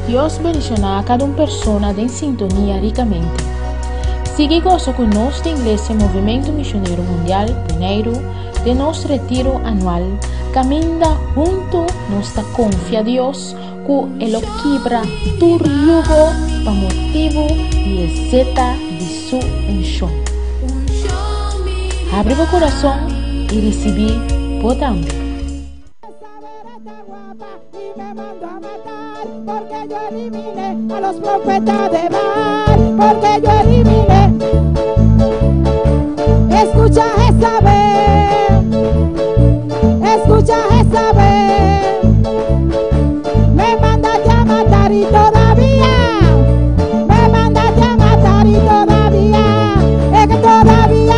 Dios bendicioná a cada persona de sintonia ricamente. Siga gozo conosco da Igreja Movimento Missionário Mundial Bonaire de nosso retiro anual. Caminha junto, nossa confia a Deus, que Ele quebra tu yugo para motivo e exeta de sua unção. Abre o coração e recebe potente. Porque yo eliminé a los profetas de Baal, porque yo eliminé. Escucha Jezabel, escucha Jezabel. Me mandaste a matar y todavía, me mandaste a matar y todavía, es que todavía.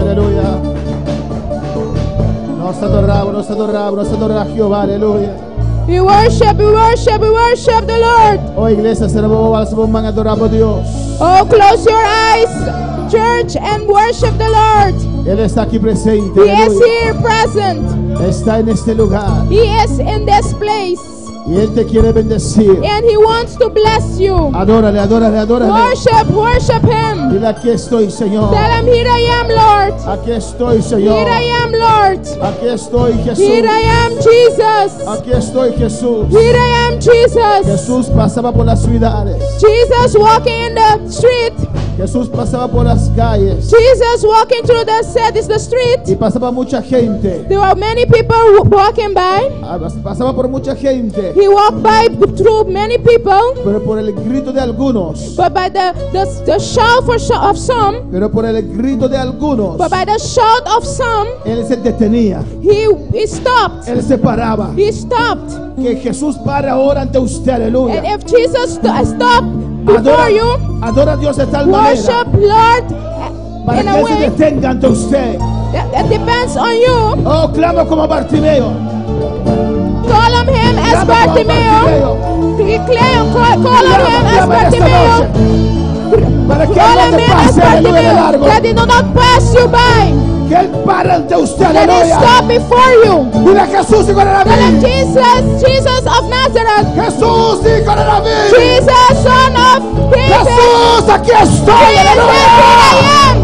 Aleluya. Nos adoramos Jehová, aleluya. We worship the Lord. Oh iglesia, seremos adoramos Dios. Oh, close your eyes, church, and worship the Lord. Él está aquí presente. He aleluya. is here present. Está en este lugar. He is in this place. Y Él te quiere bendecir. And He wants to bless you. Adórale, adórale, adórale. Worship Him. Dile, aquí estoy, Señor. Tell Him, here I am, Lord. Aquí estoy, Señor. Here I am, Lord. Aquí estoy, Jesús. Here I am, Jesus. Aquí estoy, Jesús. Here I am, Jesus. Jesús pasaba por las ciudades. Jesus walking in the street. Jesús pasaba por las calles. Jesus walking through the cities, the street. Y pasaba mucha gente. There were many people walking by. Pasaba por mucha gente. He walked by through many people. Pero por el grito de algunos. But by the shout of some. Pero por el grito de algunos. But by the shout of some. Él se detenía. He stopped. Él se paraba. He stopped. Que Jesús para ahora ante usted, aleluya. And if Jesus stopped before you, adora a Dios de tal worship manera. Lord Para in que a Él way se detenga ante usted. that depends on you. Oh, clamo como Bartimeo. Call on Him as Bartimeo. Call on Him as Bartimeo. Para que Call Él on no te Him as pase, aleluya, de largo. Bartimeo. That He do not pass you by. Que Él para ante usted, That He aleluya. stop before you. Dile, Jesús, hijo de Tell Him, David. Jesus of Nazareth. Jesús, hijo de David. Jesus, son of David. Jesús, aquí estoy, Jesus, aleluya. here I am.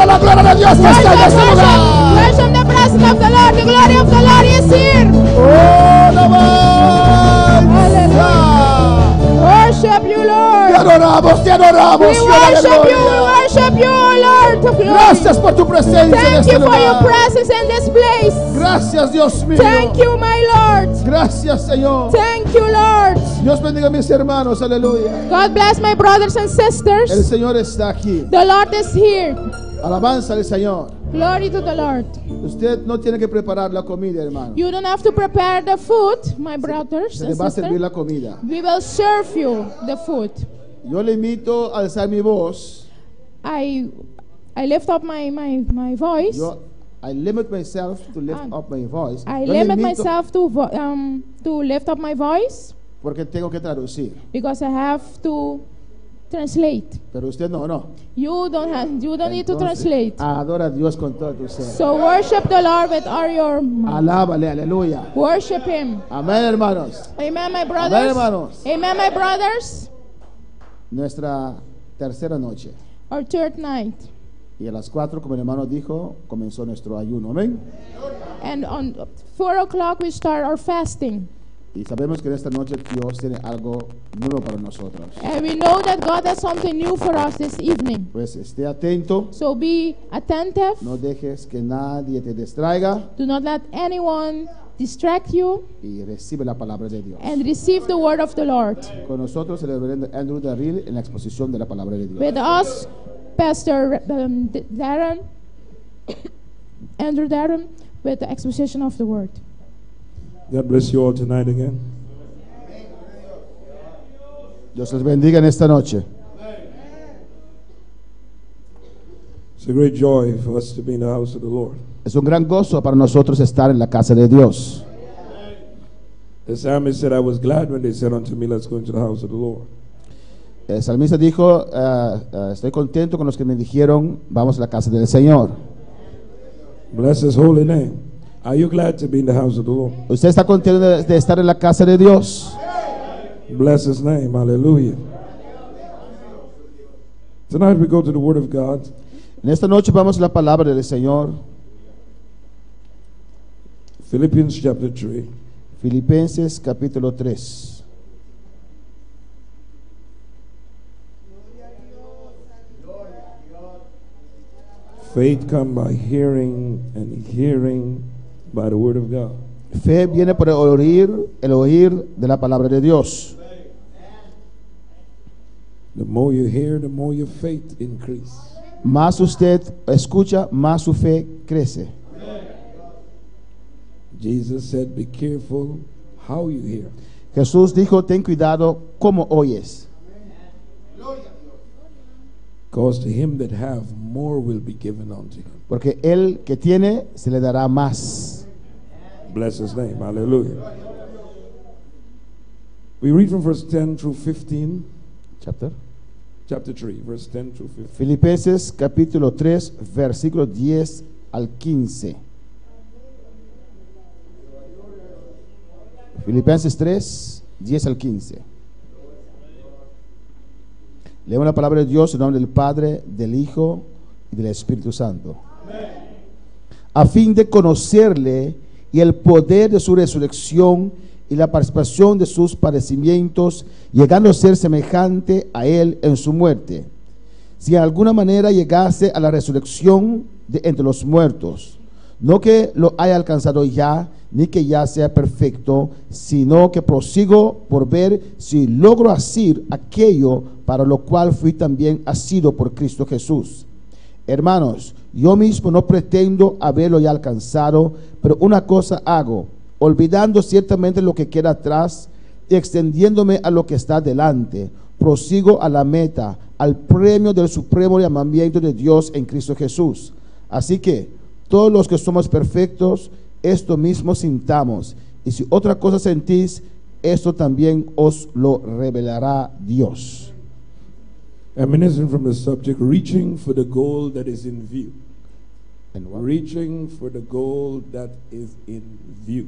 La gloria de Dios está en este lugar. Worship the presence of the Lord. The glory of the Lord is here. Oh, no más. Worship you, Lord. Te adoramos, te adoramos. We worship you, Lord of glory. Gracias por tu presencia en Thank este you for your lugar. presence in this place. Gracias, Dios mío. Thank you, my Lord. Gracias, Señor. Thank you, Lord. Dios bendiga a mis hermanos, aleluya. God bless my brothers and El sisters. Señor está aquí. The Lord is here. Alabanza al Señor. Glory to the Lord. Usted no tiene que preparar la comida, hermano. You don't have to prepare the food, my brothers Se le and va a servir sisters. la comida. We will serve you the food. Yo le invito a alzar mi voz. I lift up my voice. Yo I limit myself to lift up my voice. I Yo limit limito myself to lift up my voice porque tengo que traducir. because I have to translate. Pero usted no. You don't need to Entonces, translate. adora a Dios con todo tu ser. So worship the Lord with all your mind. Alábale, aleluya. Worship Him. Amén, hermanos. Amen, my Amén, brothers. hermanos. Amen, my brothers. Nuestra tercera noche. Our third night. Y a las 4, como el hermano dijo, comenzó nuestro ayuno. Amén. And on 4 o'clock we start our fasting. Y sabemos que en esta noche Dios tiene algo nuevo para nosotros. And we know that God has something new for us this evening. Pues esté atento. So be attentive. No dejes que nadie te distraiga. Do not let anyone distract you. Y recibe la palabra de Dios. And receive the word of the Lord. Con nosotros el reverendo Andrew Darrel en la exposición de la palabra de Dios. With us, Pastor Darrel, Andrew Darrel, with the exposition of the word. God bless you all tonight again. Dios les bendiga en esta noche. It's a great joy for us to be in the house of the Lord. Es un gran gozo para nosotros estar en la casa de Dios. The psalmist said, I was glad when they said unto me, let's go into the house of the Lord. El salmista dijo, estoy contento con los que me dijeron, vamos a la casa del Señor. Bless his holy name. Are you glad to be in the house of the Lord? ¿Usted está contento de estar en la casa de Dios? Bless his name. Hallelujah. Tonight we go to the Word of God. En esta noche vamos a la palabra del Señor. Philippians chapter 3. Filipenses capítulo 3. Faith come by hearing, and hearing by the Word of God. Fe viene por el oír de la palabra de Dios. The more you hear, the more your faith increase. Más usted escucha, más su fe crece. Jesus said, be careful how you hear. Jesús dijo, ten cuidado cómo oyes. Because to him that have, more will be given unto him. Porque el que tiene, se le dará más. Bless his name. Hallelujah. We read from verse 10 through 15. Chapter 3, verse 10 through 15. Filipenses capítulo 3, versículo 10 al 15. Filipenses 3, 10 al 15. Leemos la palabra de Dios en nombre del Padre, del Hijo y del Espíritu Santo. A fin de conocerle y el poder de su resurrección y la participación de sus padecimientos, llegando a ser semejante a él en su muerte, si de alguna manera llegase a la resurrección de entre los muertos, no que lo haya alcanzado ya, ni que ya sea perfecto, sino que prosigo por ver si logro hacer aquello para lo cual fui también asido por Cristo Jesús. Hermanos, yo mismo no pretendo haberlo ya alcanzado, pero una cosa hago, olvidando ciertamente lo que queda atrás y extendiéndome a lo que está delante, prosigo a la meta, al premio del supremo llamamiento de Dios en Cristo Jesús. Así que todos los que somos perfectos, esto mismo sintamos, y si otra cosa sentís, esto también os lo revelará Dios. Reminiscing from the subject, reaching for the goal that is in view. And what? Reaching for the goal that is in view.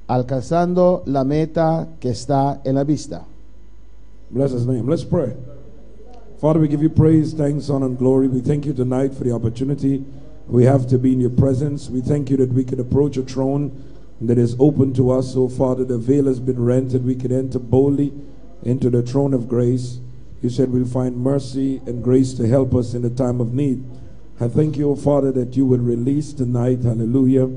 Alcanzando la meta que está en la vista. Bless his name. Let's pray. Father, we give you praise, thanks, honor, and glory. We thank you tonight for the opportunity we have to be in your presence. We thank you that we could approach a throne that is open to us. Oh, Father, the veil has been rent and we could enter boldly into the throne of grace. You said we'll find mercy and grace to help us in the time of need. I thank you, oh, Father, that you will release tonight, hallelujah,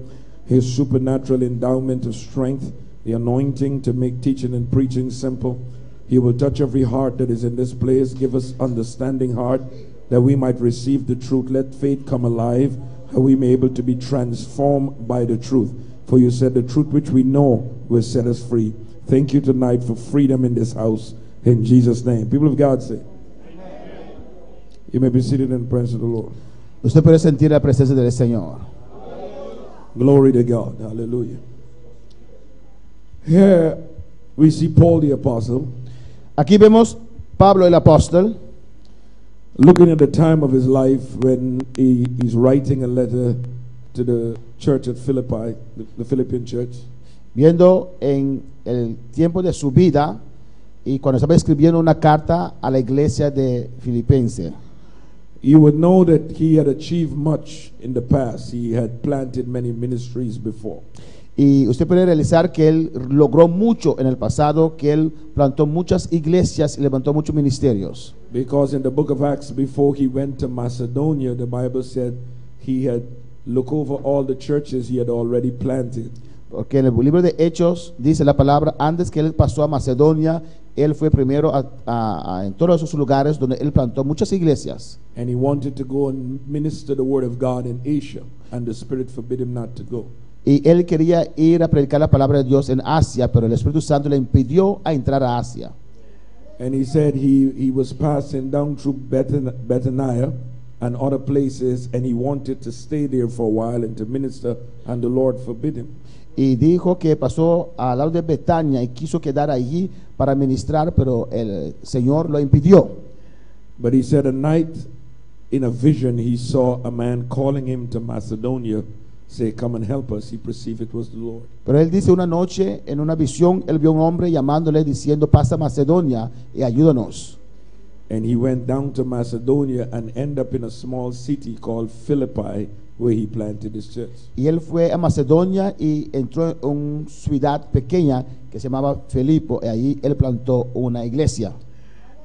his supernatural endowment of strength, the anointing to make teaching and preaching simple. He will touch every heart that is in this place. Give us understanding heart that we might receive the truth. Let faith come alive, and we may be able to be transformed by the truth. For you said the truth which we know will set us free. Thank you tonight for freedom in this house. In Jesus' name. People of God say. You may be seated in the presence of the Lord. Usted puede sentir la presencia del Señor. Glory to God. Hallelujah. Here we see Paul the apostle. Aquí vemos Pablo el apóstol, looking at the time of his life when he's writing a letter to the church at Philippi, the Philippian church. viendo en el tiempo de su vida y cuando estaba escribiendo una carta a la iglesia de Filipense. You would know that he had achieved much in the past. He had planted many ministries before. Y usted puede realizar que él logró mucho en el pasado, que él plantó muchas iglesias y levantó muchos ministerios. Because in the book of Acts, before he went to Macedonia, the Bible said he had looked over all the churches he had already planted. Porque en el libro de Hechos dice la palabra, antes que él pasó a Macedonia, él fue primero en todos esos lugares donde él plantó muchas iglesias. And he wanted to go and minister the word of God in Asia, and the Spirit forbid him not to go. Y él quería ir a predicar la palabra de Dios en Asia, pero el Espíritu Santo le impidió a entrar a Asia. And he said he was passing down through Bethania and other places, and he wanted to stay there for a while and to minister, and the Lord forbid him. Y dijo que pasó al lado de Betania y quiso quedar allí para ministrar, pero el Señor lo impidió. But he said a night in a vision he saw a man calling him to Macedonia, say, come and help us. He perceived it was the Lord. Pero él dice una noche en una visión, él vio un hombre llamándole diciendo, pasa a Macedonia y ayúdanos. And he went down to Macedonia and ended up in a small city called Philippi, where he planted his church. Y él fue a Macedonia y entró en una ciudad pequeña que se llamaba Filipo, y ahí él plantó una iglesia.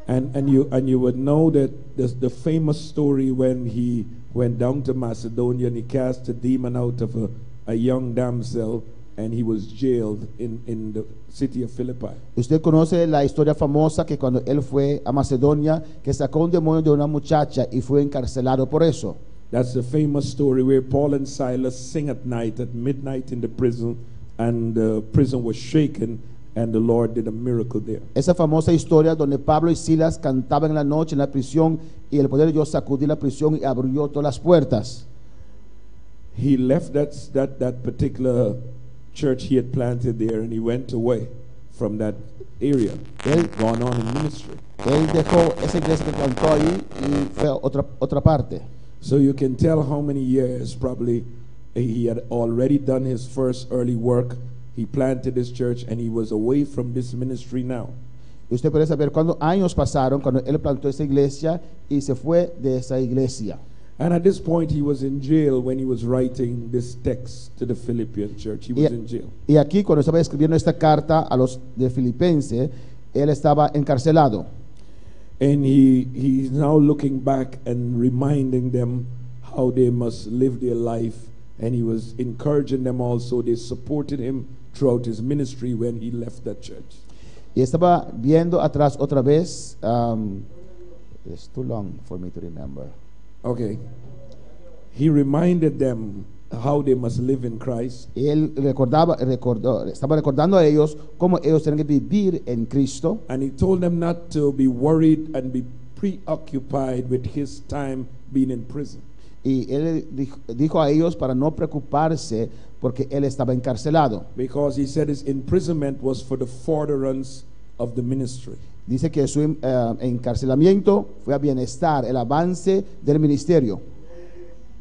And you would know that the famous story when he went down to Macedonia and he cast a demon out of a young damsel, and he was jailed in the city of Philippi. Usted conoce la historia famosa que cuando él fue a Macedonia, que sacó un demonio de una muchacha y fue encarcelado por eso. That's the famous story where Paul and Silas sing at night, at midnight in the prison, and the prison was shaken, and the Lord did a miracle there. Esa famosa historia donde Pablo y Silas cantaban en la noche en la prisión y el poder de Dios sacudió la prisión y abrió todas las puertas. He left that particular church he had planted there, and he went away from that area. He'd gone on in ministry. Él dejó esa iglesia que plantó ahí y fue a otra parte. So you can tell how many years probably he had already done his first early work. He planted his church and he was away from this ministry now. Y usted puede saber cuántos años pasaron cuando él plantó esa iglesia y se fue de esa iglesia. And at this point he was in jail when he was writing this text to the Philippian church. He was in jail. Y aquí cuando estaba escribiendo esta carta a los de Filipense, él estaba encarcelado. And he's now looking back and reminding them how they must live their life. And he was encouraging them also. They supported him throughout his ministry when he left that church. Y estaba viendo atrás otra vez. It's too long for me to remember. Okay. He reminded them how they must live in Christ. Él estaba recordando a ellos cómo ellos tienen que vivir en Cristo. And he told them not to be worried and be preoccupied with his time being in prison. Y él dijo a ellos para no preocuparse porque él estaba encarcelado. Because he said his imprisonment was for the furtherance of the ministry. Dice que su encarcelamiento fue a bienestar, el avance del ministerio.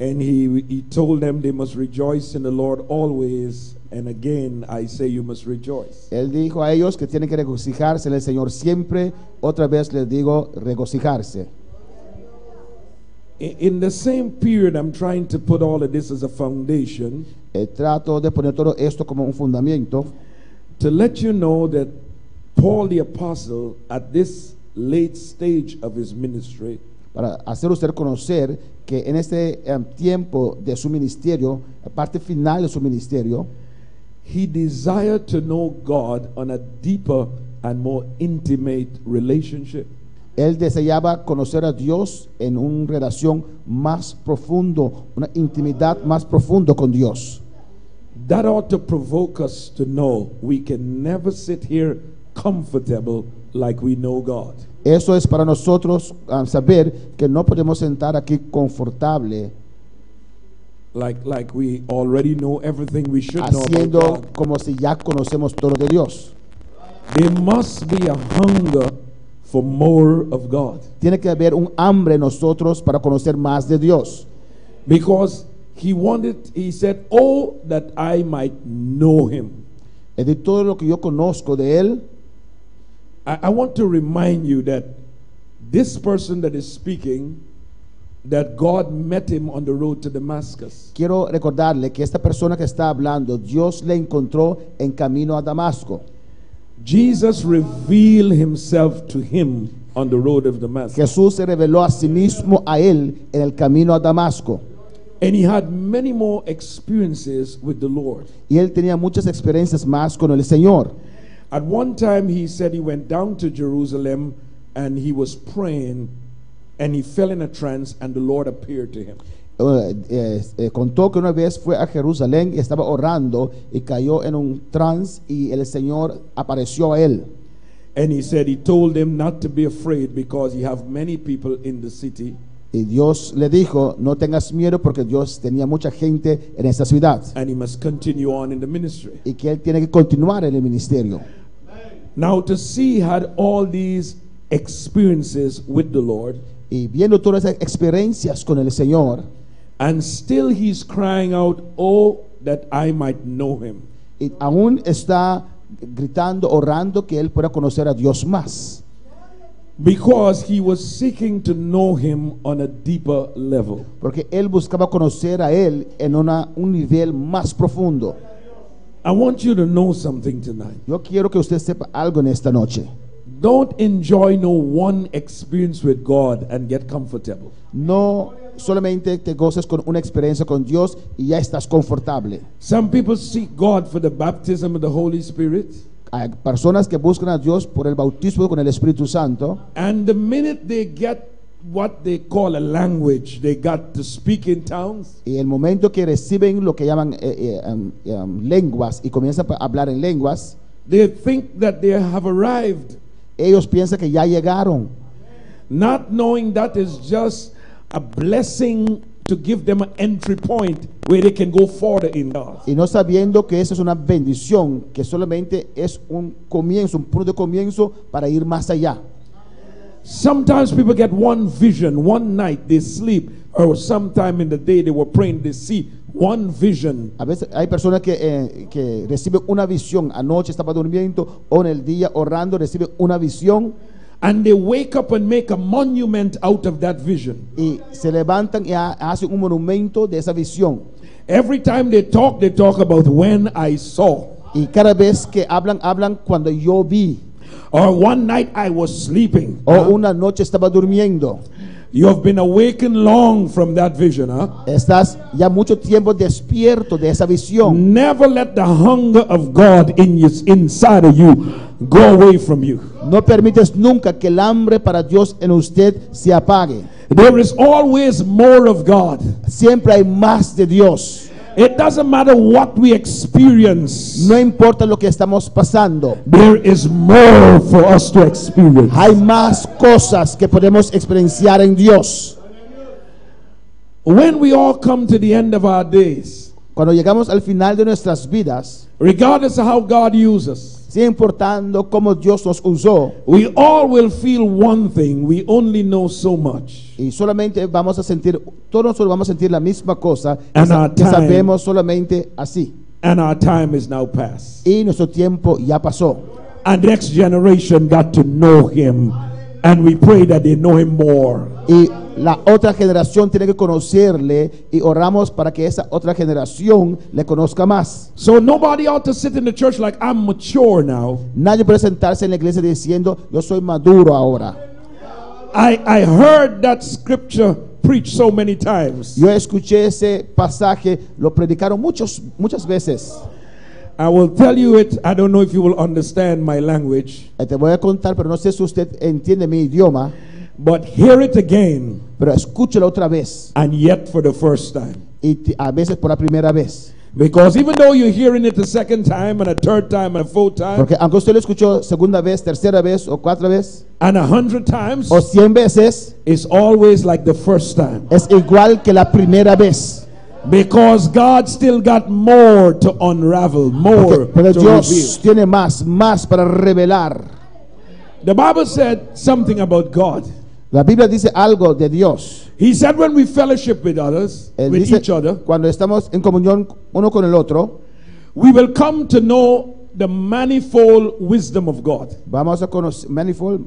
And he told them they must rejoice in the Lord always. And again, I say you must rejoice. Él dijo a ellos que tienen que regocijarse en el Señor siempre. Otra vez les digo, regocijarse. In the same period, I'm trying to put all of this as a foundation. Trato de poner todo esto como un fundamento. To let you know that Paul the Apostle, at this late stage of his ministry, para hacer usted conocer que en este tiempo de su ministerio, la parte final de su ministerio, he desired to know God on a deeper and more intimate relationship. Él deseaba conocer a Dios en una relación más profundo, una intimidad más profundo con Dios. That ought to provoke us to know we can never sit here comfortable like we know God. Eso es para nosotros saber que no podemos sentar aquí confortable, Like we already know everything we should know about haciendo God. como si ya conocemos todo de Dios. There must be a hunger for more of God, Tiene que haber un hambre en nosotros para conocer más de Dios. because he said, oh, that I might know him. Es de todo lo que yo conozco de Él. I want to remind you that this person that is speaking, that God met him on the road to Damascus. Quiero recordarle que esta persona que está hablando, Dios le encontró en camino a Damasco. Jesus revealed himself to him on the road of Damascus. Jesús se reveló a sí mismo a él en el camino a Damasco. And he had many more experiences with the Lord. Y él tenía muchas experiencias más con el Señor. At one time he said he went down to Jerusalem and he was praying and he fell in a trance and the Lord appeared to him. Contó que una vez fue a Jerusalén y estaba orando y cayó en un trance y el Señor apareció a él. And he said he told him not to be afraid because he have many people in the city. Y Dios le dijo, no tengas miedo porque Dios tenía mucha gente en esta ciudad. And he must continue on in the ministry. Y que él tiene que continuar en el ministerio. Now to see he had all these experiences with the Lord, Y viendo todas esas experiencias con el Señor, and still he's crying out, oh, that I might know him. y aún está gritando, orando que él pueda conocer a Dios más. Because he was seeking to know him on a deeper level. Porque él buscaba conocer a él en un nivel más profundo. I want you to know something tonight. Yo quiero que usted sepa algo en esta noche. Don't enjoy no one experience with God and get comfortable. No solamente te goces con una experiencia con Dios y ya estás confortable. Some people seek God for the baptism of the Holy Spirit, Hay personas que buscan a Dios por el bautismo con el Espíritu Santo, and the minute they get what they call a language, they got to speak in tongues, y el momento que reciben lo que llaman lenguas y comienzan a hablar en lenguas, they think that they have arrived, ellos piensan que ya llegaron, not knowing that is just a blessing to give them an entry point where they can go further in God. y no sabiendo que esa es una bendición, que solamente es un comienzo, un punto de comienzo para ir más allá. Sometimes people get one vision, one night they sleep, or sometime in the day they were praying, they see one vision. A veces hay personas que reciben una visión, anoche estaba durmiendo o en el día orando, reciben una visión And they wake up and make a monument out of that vision. y se levantan y hacen un monumento de esa visión. Every time they talk about when I saw. Y cada vez que hablan cuando yo vi, Or one night I was sleeping. o una noche estaba durmiendo. You have been awakened long from that vision, huh? Estás ya mucho tiempo despierto de esa visión. Never let the hunger of God inside of you go away from you. No permites nunca que el hambre para Dios en usted se apague. There is always more of God. Siempre hay más de Dios. It doesn't matter what we experience. No importa lo que estamos pasando. There is more for us to experience. Hay más cosas que podemos experienciar en Dios. When we all come to the end of our days, Cuando llegamos al final de nuestras vidas, regardless of how God uses, sin importando cómo Dios nos usó, we all will feel one thing: we only know so much. y solamente vamos a sentir, todos nosotros vamos a sentir la misma cosa, And our que time- sabemos solamente así. And our time is now past. Y nuestro tiempo ya pasó. And the next generation got to know Him, and we pray that they know Him more. Y la otra generación tiene que conocerle y oramos para que esa otra generación le conozca más. So nobody ought to sit in the church like I'm mature now. Nadie puede sentarse en la iglesia diciendo yo soy maduro ahora. I heard that scripture preached so many times. Yo escuché ese pasaje, lo predicaron muchas veces. I will tell you it. I don't know if you will understand my language, Te voy a contar, pero no sé si usted entiende mi idioma, but hear it again, pero escúchelo otra vez and yet for the first time. y a veces por la primera vez. Because even though you're hearing it a second time and a third time and a fourth time Porque aunque usted lo escuchó segunda vez, tercera vez o cuarta vez and 100 times, o 100 veces, it's always like the first time. es igual que la primera vez. Because God still got more to unravel, more Pero to Dios reveal. tiene más para revelar. The Bible said something about God. La Biblia dice algo de Dios. He said when we fellowship with others, Él with dice, each other, cuando estamos en comunión uno con el otro, we will come to know the manifold wisdom of God. vamos a conocer,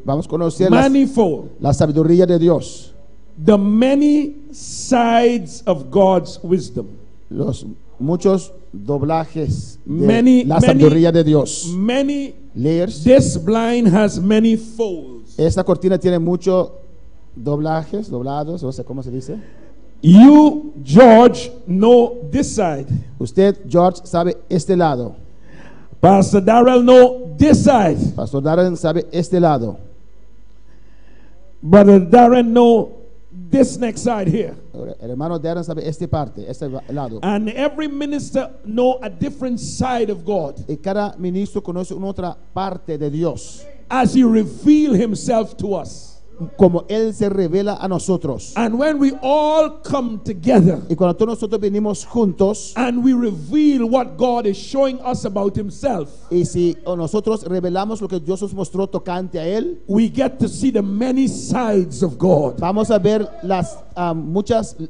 vamos a conocer Manifold. la sabiduría de Dios. The many sides of God's wisdom. Los muchos doblajes de Many, la sabiduría de Dios. many. Layers. This blind has many folds. Esta cortina tiene muchos doblajes, doblados, no sé cómo se dice. You, George, know this side. Usted, George, sabe este lado. Pastor Darrel know this side. Pastor Darrel sabe este lado. Brother Darren know this next side here. El hermano Darrel sabe esta parte, este lado. And every minister know a different side of God Y cada ministro conoce una otra parte de Dios, as he reveal himself to us. como Él se revela a nosotros. And when we all come together Y cuando todos nosotros venimos juntos, and we reveal what God is showing us about himself, y si nosotros revelamos lo que Dios nos mostró tocante a Él, we get to see the many sides of God. vamos a ver las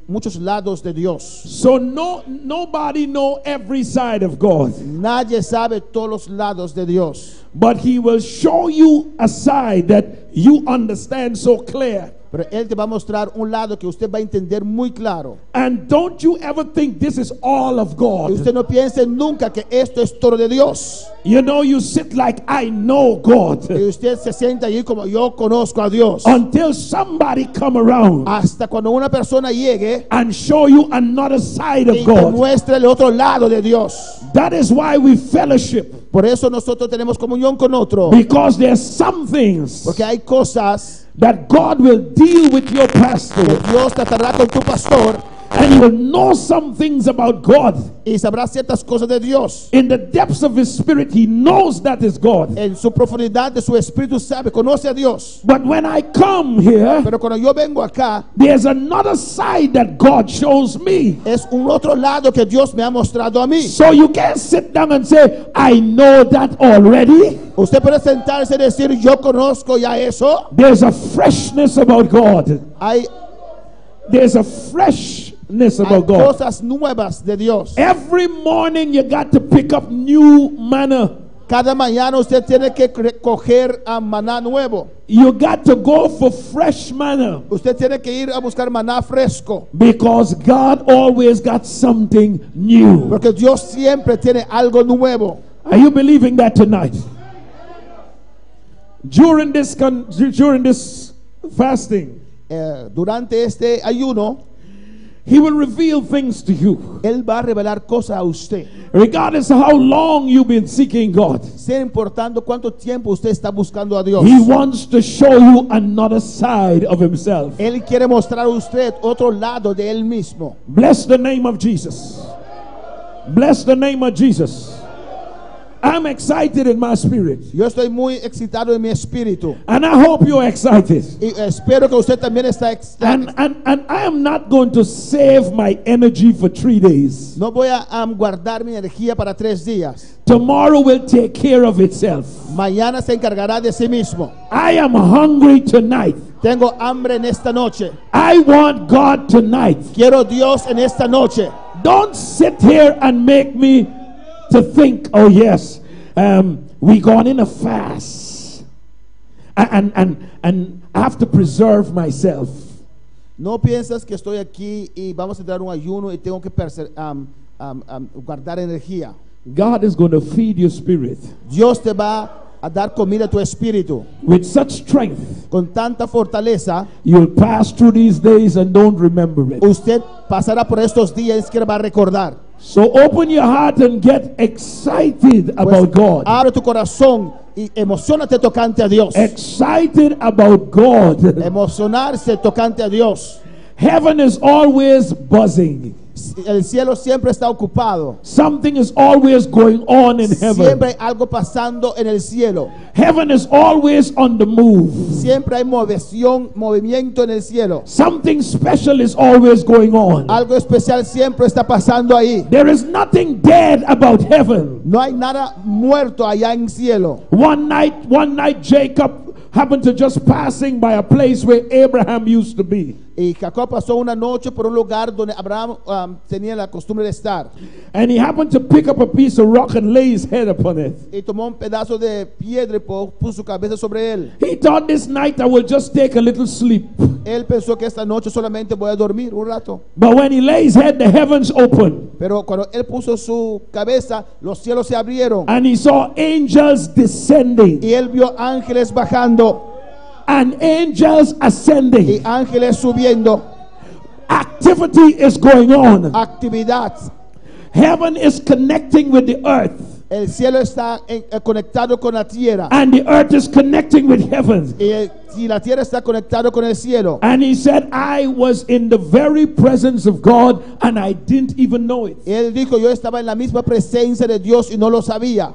muchos lados de Dios. So nobody know every side of God, Nadie sabe todos los lados de Dios, but he will show you a side that you understand so clear. pero Él te va a mostrar un lado que usted va a entender muy claro. And don't you ever think this is all of Y God. usted no piense nunca que esto es todo de Dios. You know, you sit like, I know God, Y usted se sienta allí como yo conozco a Dios. until somebody come around Hasta cuando una persona llegue and show you another side y of te God. muestre el otro lado de Dios. That is why we fellowship, Por eso nosotros tenemos comunión con otro. because there's some things Porque hay cosas that God will deal with your que pastor, Dios tratará con tu pastor and you will know some things about God. y sabrá ciertas cosas de Dios. In the depths of his spirit, he knows that is God. En su profundidad de su espíritu sabe, conoce a Dios. But when I come here, Pero cuando yo vengo acá, there's another side that God shows me. es un otro lado que Dios me ha mostrado a mí. So you can't sit down and say, I know that already. Usted puede sentarse y decir, yo conozco ya eso. There's a freshness about God. Hay There's a freshness about God. cosas nuevas de Dios. Every morning you got to pick up new manna. Cada mañana usted tiene que coger a maná nuevo. You got to go for fresh manna, Usted tiene que ir a buscar maná fresco. because God always got something new. Porque Dios siempre tiene algo nuevo. Are you believing that tonight? During this fasting, Durante este ayuno, he will reveal things to you, Él va a revelar cosas a usted. regardless of how long you've been seeking God. Sin importando cuánto tiempo usted está buscando a Dios. He wants to show you another side of himself. Él quiere mostrar a usted otro lado de Él mismo. Bless the name of Jesus. Bless the name of Jesus. I'm excited in my spirit, Yo estoy muy excitado en mi espíritu. and I hope you're excited. Y espero que usted también está And I am not going to save my energy for 3 days. No voy a guardar mi energía para 3 días. Tomorrow will take care of itself. Mañana se encargará de sí mismo. I am hungry tonight. Tengo hambre en esta noche. I want God tonight. Quiero Dios en esta noche. Don't sit here and make me to think, oh yes, we gone in a fast, and I have to preserve myself. No piensas que estoy aquí y vamos a entrar un ayuno y tengo que guardar energía. God is going to feed your spirit Dios te va a dar comida a tu espíritu with such strength. con tanta fortaleza. You'll pass through these days and don't remember it. Usted pasará por estos días que va a recordar. So open your heart and get excited about God. Abre tu corazón y emocionate tocante a Dios. Excited about God. Emocionarse tocante a Dios. Heaven is always buzzing. El cielo siempre está ocupado. Something is always going on in heaven. Siempre hay algo pasando en el cielo. Heaven is always on the move. Siempre hay movimiento en el cielo. Something special is always going on. Algo especial siempre está pasando ahí. There is nothing dead about heaven. No hay nada muerto allá en cielo. One night Jacob happened to just passing by a place where Abraham used to be. Y Jacob pasó una noche por un lugar donde Abraham tenía la costumbre de estar. And he happened to pick up a piece of rock and lay his head upon it. Y tomó un pedazo de piedra y puso su cabeza sobre él. He thought, this night I will just take a little sleep. Él pensó que esta noche solamente voy a dormir un rato. But when he lay his head, the heavens opened. Pero cuando él puso su cabeza, los cielos se abrieron. And he saw angels descending. Y él vio ángeles bajando. And angels ascending. Y ángeles subiendo. Activity is going on. Actividad. Heaven is connecting with the earth. El cielo está conectado con la tierra. And the earth is connecting with heaven. Y la tierra está conectado con el cielo. And he said, I was in the very presence of God and I didn't even know it. Él dijo, yo estaba en la misma presencia de Dios y no lo sabía.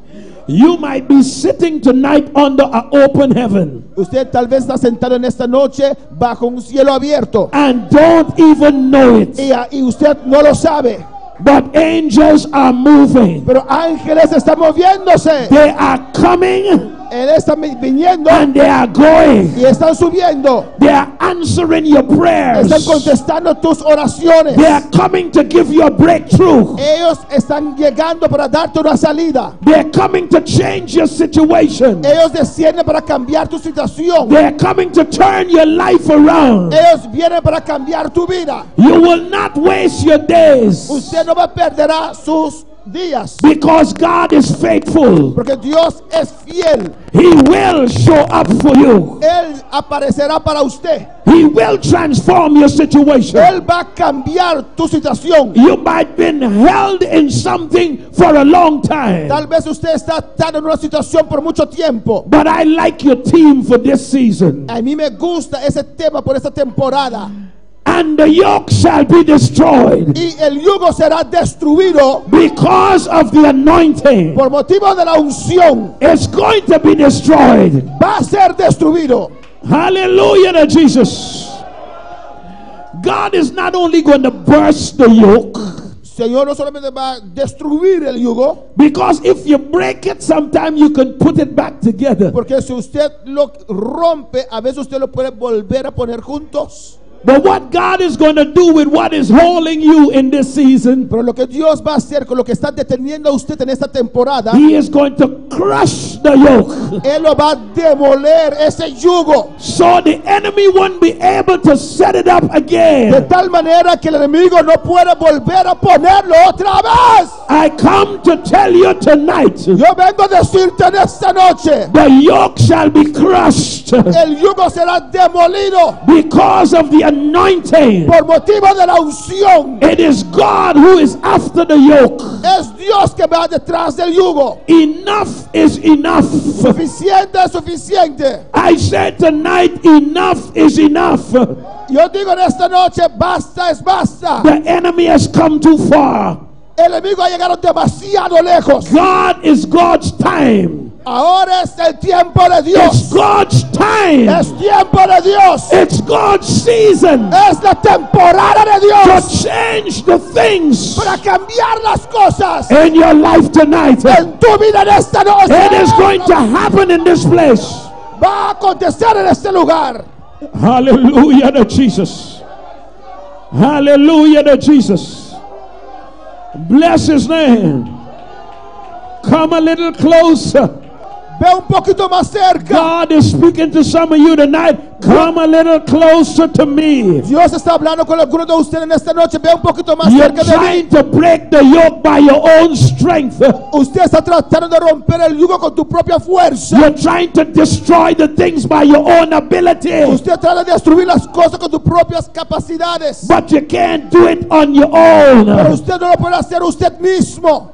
You might be sitting tonight under an open heaven. Usted tal vez está sentado en esta noche bajo un cielo abierto. And don't even know it. Y usted no lo sabe. But angels are moving. Pero ángeles están moviéndose. They are coming. Él está viniendo. And they are going. Y están subiendo. They are answering your prayers. Están contestando tus oraciones. They are coming to give you a breakthrough. Ellos están llegando para darte una salida. They are coming to change your situation. Ellos descienden para cambiar tu situación. They are coming to turn your life around. Ellos vienen para cambiar tu vida. You will not waste your days. Usted no perderá sus días. Because God is faithful. Porque Dios es fiel. He will show up for you. Él aparecerá para usted. He will transform your situation. Él va a cambiar tu situación. You might have been held in something for a long time. Tal vez usted está atado en una situación por mucho tiempo. But I like your theme for this season. A mí me gusta ese tema por esta temporada. And the yoke shall be destroyed. Y el yugo será destruido. Because of the anointing. Por motivo de la unción. It's going to be destroyed. Va a ser destruido. Hallelujah to Jesus. God is not only going to burst the yoke. Señor no solamente va a destruir el yugo. Because if you break it, sometimes you can put it back together. Porque si usted lo rompe, a veces usted lo puede volver a poner juntos. But what God is going to do with what is holding you in this season, pero lo que Dios va a hacer con lo que está deteniendo a usted en esta temporada, He is going to crush the yoke. Él lo va a demoler ese yugo. So the enemy won't be able to set it up again. De tal manera que el enemigo no puede volver a ponerlo otra vez. I come to tell you tonight, yo vengo a decirte en esta noche, the yoke shall be crushed. El yugo será demolido. Because of the anointing. Por motivo de la unción. It is God who is after the yoke. Es Dios que va detrás del yugo. Enough is enough. Suficiente es suficiente. I said tonight, enough is enough. Yo digo en esta noche, basta es basta. The enemy has come too far. El enemigo ha llegado demasiado lejos. God is God's time. Ahora es el tiempo de Dios. It's God's time. Es tiempo de Dios. It's God's season. Es la temporada de Dios. To change the things. Para cambiar las cosas. In your life tonight. En tu vida en esta noche. It is going to happen in this place. Va a acontecer en este lugar. Hallelujah to Jesus. Hallelujah to Jesus. Bless His name. Come a little closer. Ve un poquito más cerca. God is speaking to some of you tonight. Come a little closer to me. Dios está hablando con algunos de ustedes en esta noche. Ve un poquito más You're cerca de mí. trying to break the yoke by your own strength. Usted está tratando de romper el yugo con tu propia fuerza. You're trying to destroy the things by your own ability. Usted trata de destruir las cosas con tus propias capacidades. But you can't do it on your own. Pero usted no lo puede hacer usted mismo.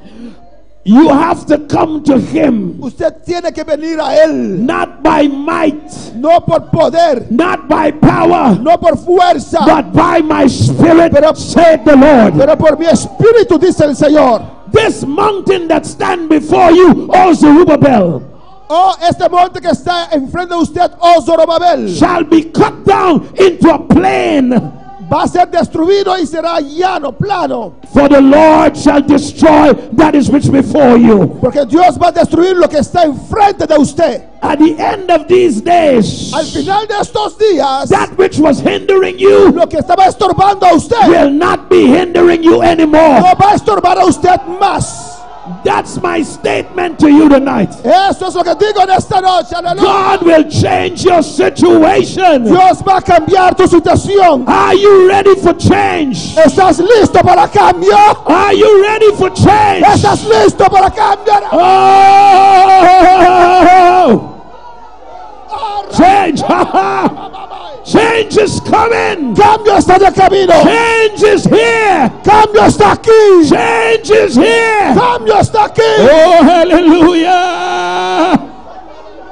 You have to come to him. Usted tiene que venir a él. Not by might, No por poder, not by power, no por fuerza, but by my spirit, said the Lord. pero por mi espíritu, dice el Señor. This mountain that stand before you, O Zerubbabel, Oh, este monte que está enfrente de usted, oh Zorobabel, shall be cut down into a plain. va a ser destruido y será llano, plano. For the Lord shall destroy that is which before you. Porque Dios va a destruir lo que está enfrente de usted. At the end of these days, Al final de estos días, that which was hindering you lo que estaba estorbando a usted will not be hindering you anymore. no va a estorbar a usted más. That's my statement to you tonight. Eso es lo que digo en esta noche. Aleluya. God will change your situation. Dios va a cambiar tu situación. Are you ready for change? ¿Estás listo para cambio? Are you ready for change? ¿Estás listo para cambiar? Oh! Change! Change is coming! Cambio está de camino. Change is here! Cambio está aquí. Change is here! Cambio está aquí. Oh, hallelujah!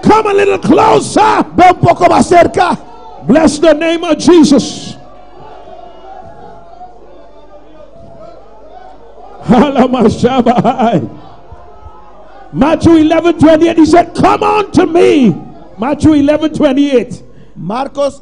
Come a little closer! Ve un poco más cerca. Bless the name of Jesus. Matthew 11:28, he said, come on to me. Matthew 11:28. Marcos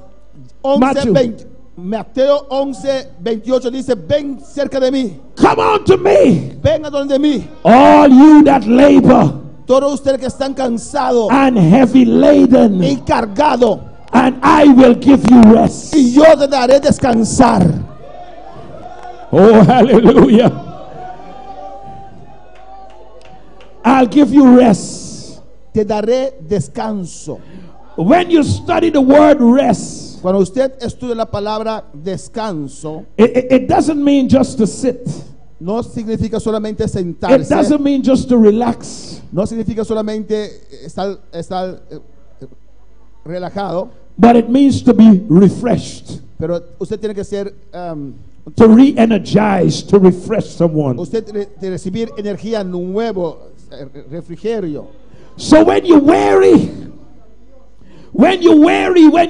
Matthew. 11:20. Mateo 11:28 dice, ven cerca de mí. Come on to me, Ven a donde mí. all you that labor Todos ustedes que están cansados and heavy laden, y cargados, and I will give you rest. y yo te daré descansar. Oh, hallelujah. I'll give you rest. Te daré descanso. When you study the word rest, Cuando usted estudia la palabra descanso, it doesn't mean just to sit. no significa solamente It sentarse. doesn't mean just to relax. No significa solamente estar relajado. But it means to be refreshed, Pero usted tiene que ser, to re-energize, to refresh someone. usted tiene que recibir energía nuevo, refrigerio. So when you're weary, when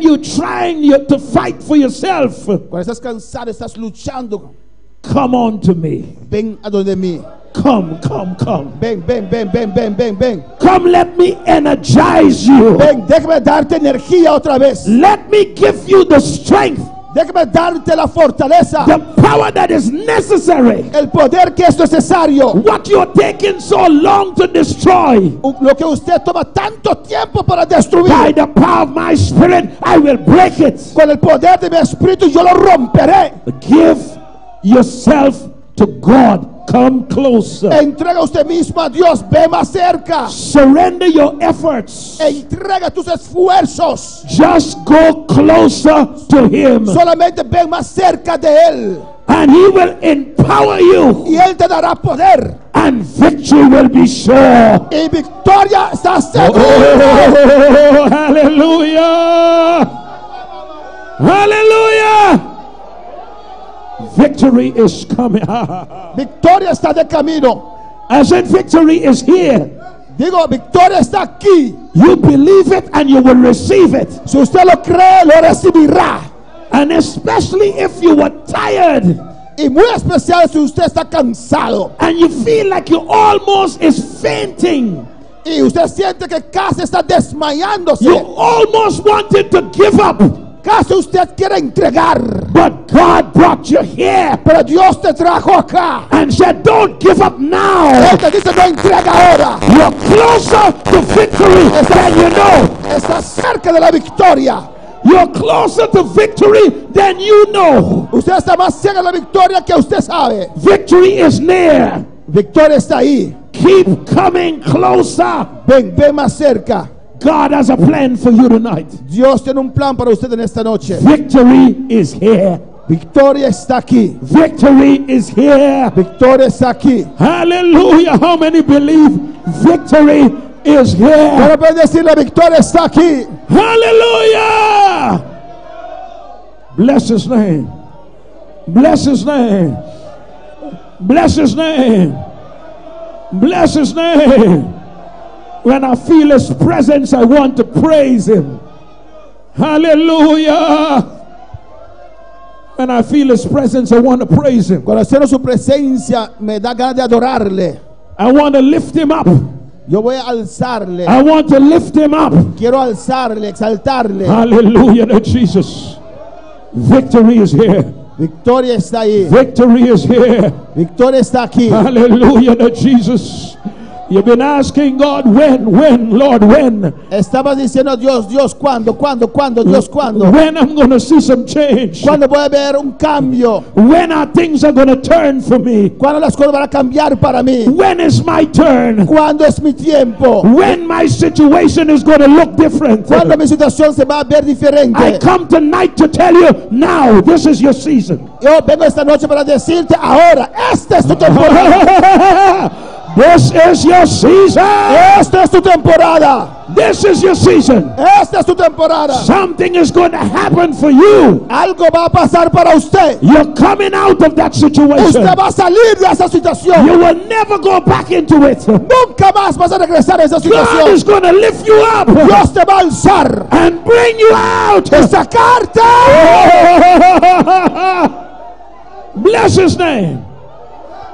you're trying to fight for yourself, Cuando estás cansado, estás luchando, come on to me. ven a donde mí. Come. Ven. Come, let me energize you. Ven, déjame darte energía otra vez. Let me give you the strength, Déjame darte la fortaleza, the power that is necessary. el poder que es necesario. What you're taking so long to destroy, Lo que usted toma tanto tiempo para by destruir, the power of my spirit, I will break it. con el poder de mi espíritu yo lo romperé. Give yourself to God. Come closer. Entrega usted mismo a Dios, ve más cerca. Surrender your efforts. Entrega tus esfuerzos. Just go closer to Him, Solamente ven más cerca de Él. and He will empower you, Y Él te dará poder. and victory will be sure. Y victoria está segura. Oh, hallelujah! Hallelujah! Victory is coming. Victoria está de camino. I said victory is here. Digo, victoria está aquí. You believe it and you will receive it. Si usted lo cree, lo recibirá. And especially if you were tired Y muy especial si usted está cansado and you feel like you almost is fainting. y usted siente que casi está desmayándose. You almost wanted to give up. Casi usted quiere entregar. But God brought you here Pero Dios te trajo acá. and said, don't give up now. Él te dice, no entrega ahora. You're closer to victory than you know. Está cerca de la victoria. You're closer to victory than you know. Usted está más cerca de la victoria que usted sabe. Victory is near. Victoria está ahí. Keep coming closer. Ven más cerca. God has a plan for you tonight. Dios tiene un plan para usted en esta noche. Victory is here. Victoria está aquí. Victory is here. Victoria está aquí. Hallelujah. How many believe victory is here? Pero puede decir, la victoria está aquí. Hallelujah. Bless His name. Bless His name. Bless His name. Bless his name. When I feel his presence, I want to praise him. Hallelujah. When I feel his presence, I want to praise him. Cuando siento su presencia, me da ganas de adorarle. I want to lift him up. Yo voy a alzarle. I want to lift him up. Quiero alzarle, exaltarle. Hallelujah to Jesus. Victory is here. Victoria está ahí. Victory is here. Victoria está aquí. Hallelujah to Jesus. You've been asking God, when, Lord, when? Estabas diciendo a Dios, Dios, ¿cuándo, Dios, cuándo? When I'm going to see some change? ¿Cuándo voy a ver un cambio? When are things are going to turn for me? ¿Cuándo las cosas van a cambiar para mí? When is my turn? ¿Cuándo es mi tiempo? When my situation is going to look different? ¿Cuándo mi situación se va a ver diferente? I come tonight to tell you, now, this is your season. Yo vengo esta noche para decirte, ahora, esta es tu temporada. This is your season. Esta es tu temporada. This is your season. Esta es tu temporada. Something is going to happen for you. Algo va a pasar para usted. You're coming out of that situation. Usted va a salir de esa situación. You will never go back into it. Nunca más vas a regresar a esa God situación. is going to lift you up. Dios te va a alzar And bring you out. de sacarte. Bless his name.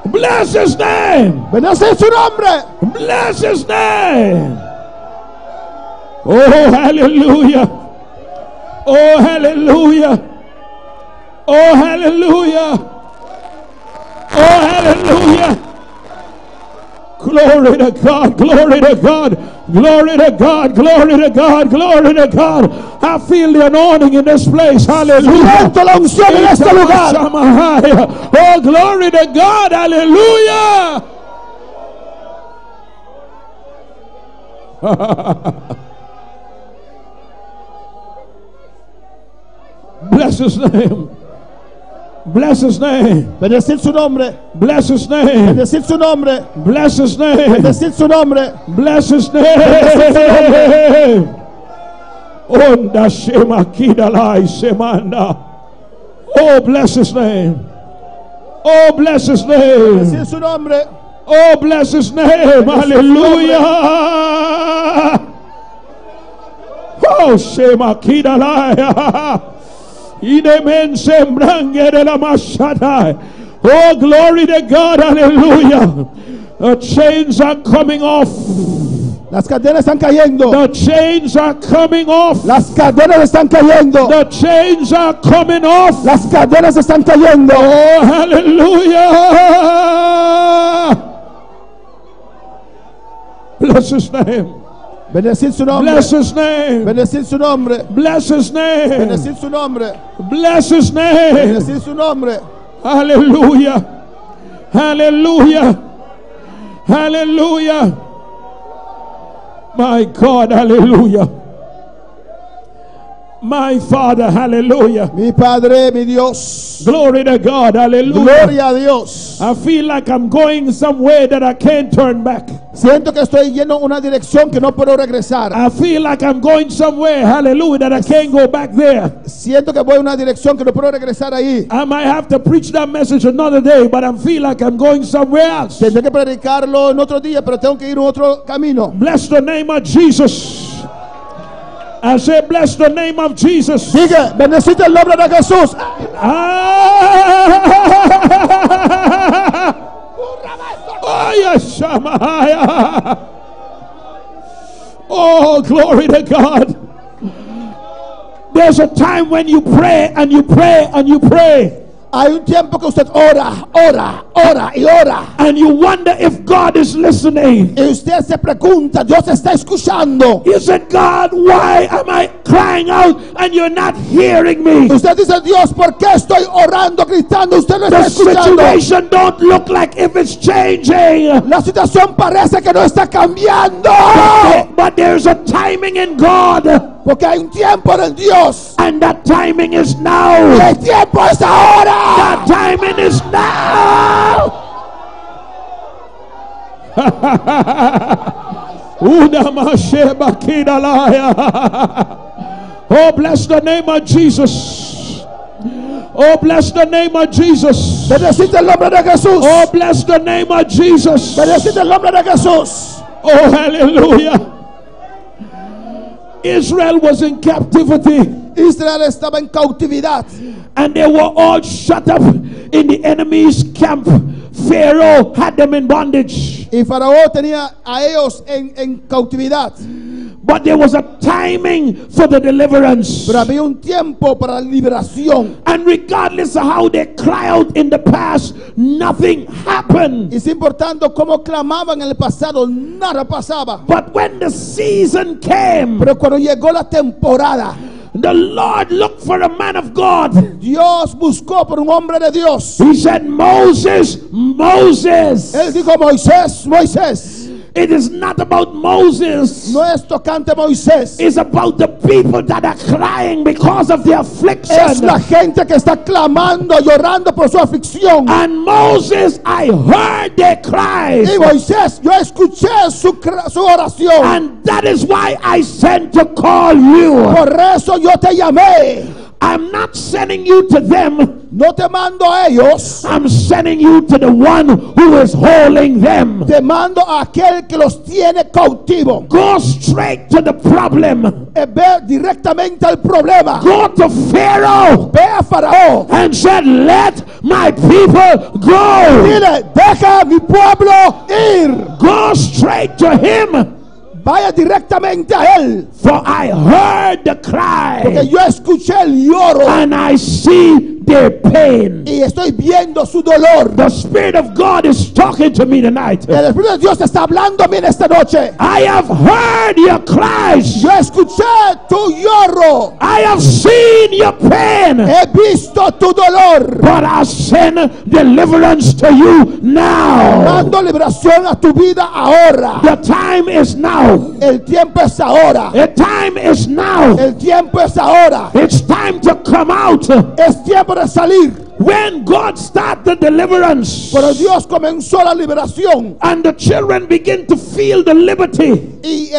Bless his name. Bendice su nombre. Bless his name. Oh, hallelujah. Oh, hallelujah. Oh, hallelujah. Oh, hallelujah. Glory to God. Glory to God. Glory to God. Glory to God. Glory to God. I feel the anointing in this place. Hallelujah. Siento la unción en este lugar. Oh, glory to God. Hallelujah. Bless his name. Bless his name. Bendecir su nombre. Bless his name. Bendecir su nombre. Bless his name. Bendecir su nombre. Bless his name. Onda shema kidalai semanda. Oh, bless his name. Oh, bless his name. Bendecir su nombre. Oh, bless his name. Hallelujah. Oh, shema kidalai. Oh, glory to God. Hallelujah. The chains are coming off. Las cadenas están cayendo. The chains are coming off. Las cadenas están cayendo. The chains are coming off. Las cadenas están cayendo. Oh, hallelujah. Bless his name. Bendecir su nombre. Bless his name. Bendecir su nombre. Bless his name. Bendecir su nombre. Bless his name. Bendecir su nombre. Hallelujah. Hallelujah. Hallelujah. My God, hallelujah. My Father, hallelujah. Mi Padre, mi Dios. Glory to God, hallelujah. Gloria a Dios. I feel like I'm going somewhere that I can't turn back. Siento que estoy yendo en una dirección que no puedo regresar. I feel like I'm going somewhere, hallelujah, that I can't go back there. Siento que voy en una dirección que no puedo regresar ahí. I might have to preach that message another day, but I feel like I'm going somewhere else. Tendré que predicarlo en otro día, pero tengo que ir en otro camino. Bless the name of Jesus. I say, bless the name of Jesus. Diga, bendecite el nombre de Jesús. Oh, yes, oh, glory to God. There's a time when you pray and you pray and you pray. Hay un tiempo que usted ora, ora, ora y ora. And you wonder if God is listening. Y usted se pregunta, Dios está escuchando. You said, God, why am I crying out and you're not hearing me? Usted dice, Dios, ¿por qué estoy orando, gritando? Usted no está The escuchando. situation don't look like if it's changing. La situación parece que no está cambiando. But there's a timing in God. Porque hay un tiempo en Dios. And that timing is now. Y el tiempo es ahora. That timing is now. Oh, bless the name of Jesus. Oh, bless the name of Jesus. Bendecite el nombre de Jesús. Oh, bless the name of Jesus. Bendecite el nombre de Jesús. Oh, hallelujah. Israel was in captivity. Israel estaba en cautividad. And they were all shut up in the enemy's camp. Pharaoh had them in bondage. Y Faraón tenía a ellos en cautividad. But there was a timing for the deliverance. Pero había un tiempo para la liberación. And regardless of how they cried out in the past, nothing happened. Y sin importando cómo clamaban en el pasado, nada pasaba. But when the season came, Pero cuando llegó la temporada, the Lord looked for a man of God. Dios buscó por un hombre de Dios. He said, Moses, Moses. Él dijo, Moisés, Moisés. It is not about Moses. No es tocante Moisés. It's about the people that are crying because of their affliction. Es la gente que está clamando, llorando por su aflicción. And Moses, I heard their cries. Y Moisés, yo escuché su oración. And that is why I sent to call you. Por eso yo te llamé. I'm not sending you to them. No te mando a ellos. I'm sending you to the one who is holding them. Te mando a aquel que los tiene cautivo. Go straight to the problem. Ve directamente al problema. Go to Pharaoh. Ve a Faraón. And said, let my people go. Dile, deja mi pueblo ir. Go straight to him. Vaya directamente a él. For I heard the cry. Porque yo escuché el lloro. And I see their pain. Y estoy viendo su dolor. The Spirit of God is talking to me tonight. El Espíritu de Dios está hablando a mí en esta noche. I have heard your cries. Yo escuché tu lloro. I have seen your pain. He visto tu dolor. But I send deliverance to you now. Mando liberación a tu vida ahora. The time is now. El tiempo es ahora. The time is now. El tiempo es ahora. It's time to come out. Es tiempo de salir. When God started the deliverance, Pero Dios comenzó la liberación. and the children begin to feel the liberty, Y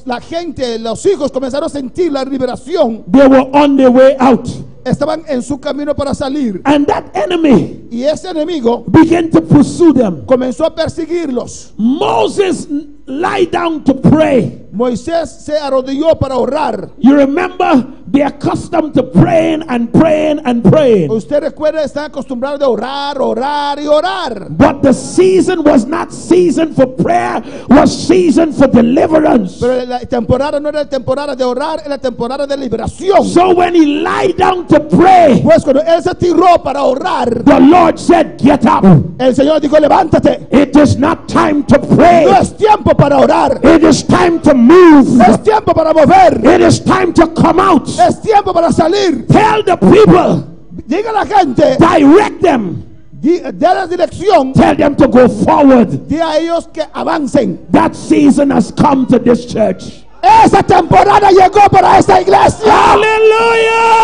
la gente, los hijos comenzaron a sentir la liberación. they were on their way out. Estaban en su camino para salir. And that enemy Y ese enemigo began to pursue them. comenzó a perseguirlos. Moses lie down to pray. Moisés se arrodilló para orar. You remember, they're accustomed to praying and praying and praying. Usted recuerda, están acostumbrados a orar, orar y orar. But the season was not season for prayer, was season for deliverance. Pero la temporada no era la temporada de orar, era la temporada de liberación. So when he lie down to pray, Pues cuando él se tiró para orar, the Lord said, get up. el Señor dijo, levántate. It is not time to pray. No es tiempo para orar. It is time to move. Es tiempo para mover. It is time to come out. Es tiempo para salir. Tell the people, Diga a la gente, direct them. de la dirección. Tell them to go forward. Di a ellos que avancen. That season has come to this church. Esa temporada llegó para esta iglesia. Hallelujah.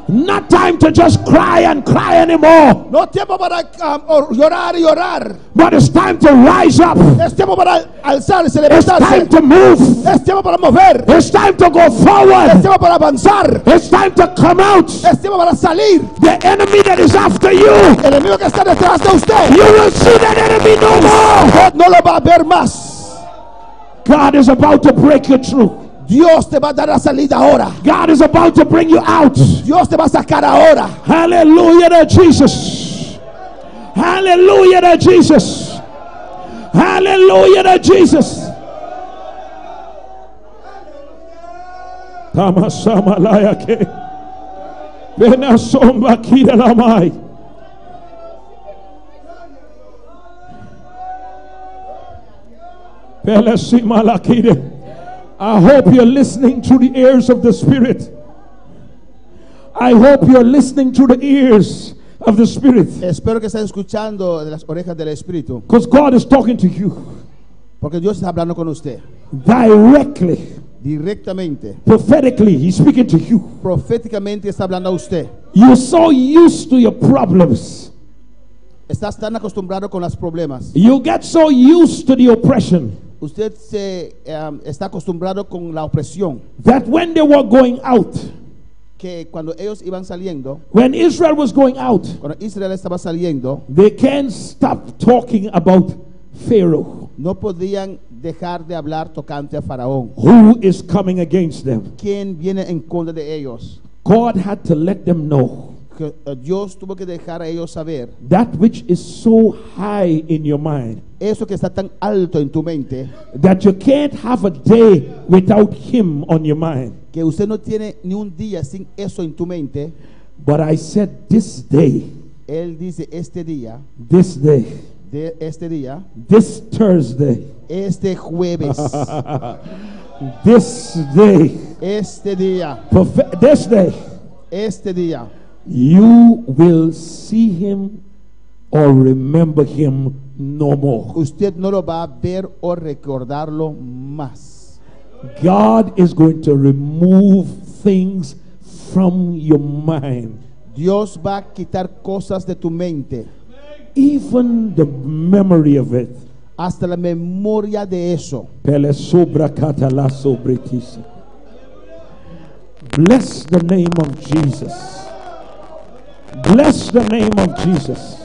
Not time to just cry and cry anymore. No tiempo para llorar y orar. But it's time to rise up. Es tiempo para alzarse, It's time levantarse. to move. Es tiempo para mover. It's time to go Es forward. tiempo para avanzar. It's time to come out. Es tiempo para salir. The enemy that is after you, El enemigo que está detrás de usted, you will see that enemy no more. usted no lo va a ver más. God is about to break you through. Dios te va a dar la salida ahora. God is about to bring you out. Dios te va a sacar ahora. Hallelujah to Jesus. Hallelujah to Jesus. Hallelujah to Jesus. Tamasamalaya ke. Benasomba kida lamai. Belasimalakide. I hope you're listening through the ears of the Spirit. I hope you're listening through the ears of the Spirit. Espero que estén escuchando de las orejas del Espíritu. Because God is talking to you Porque Dios está hablando con usted. directly, Directamente. prophetically. He's speaking to you. Proféticamente está hablando a usted. You're so used to your problems. Estás tan acostumbrado con los problemas. You get so used to the oppression. Usted se está acostumbrado con la opresión. That when they were going out, Que cuando ellos iban saliendo, when Israel was going out, cuando Israel estaba saliendo, they can't stop talking about Pharaoh, no podían dejar de hablar tocante a Faraón. who is coming against them. ¿Quién viene en contra de ellos? God had to let them know Que Dios tuvo que dejar a ellos saber that which is so high in your mind eso que está tan alto en tu mente, that you can't have a day without him on your mind. que usted no tiene ni un día sin eso en tu mente. But I said this day, Él dice este día, this day, this Thursday, este jueves, this day, este día, this day, este día, you will see him or remember him no more. usted no lo va a ver o recordarlo más. God is going to remove things from your mind, Dios va a quitar cosas de tu mente, even the memory of it. hasta la memoria de eso. Bless the name of Jesus. Bless the name of Jesus.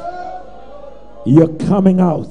You're coming out.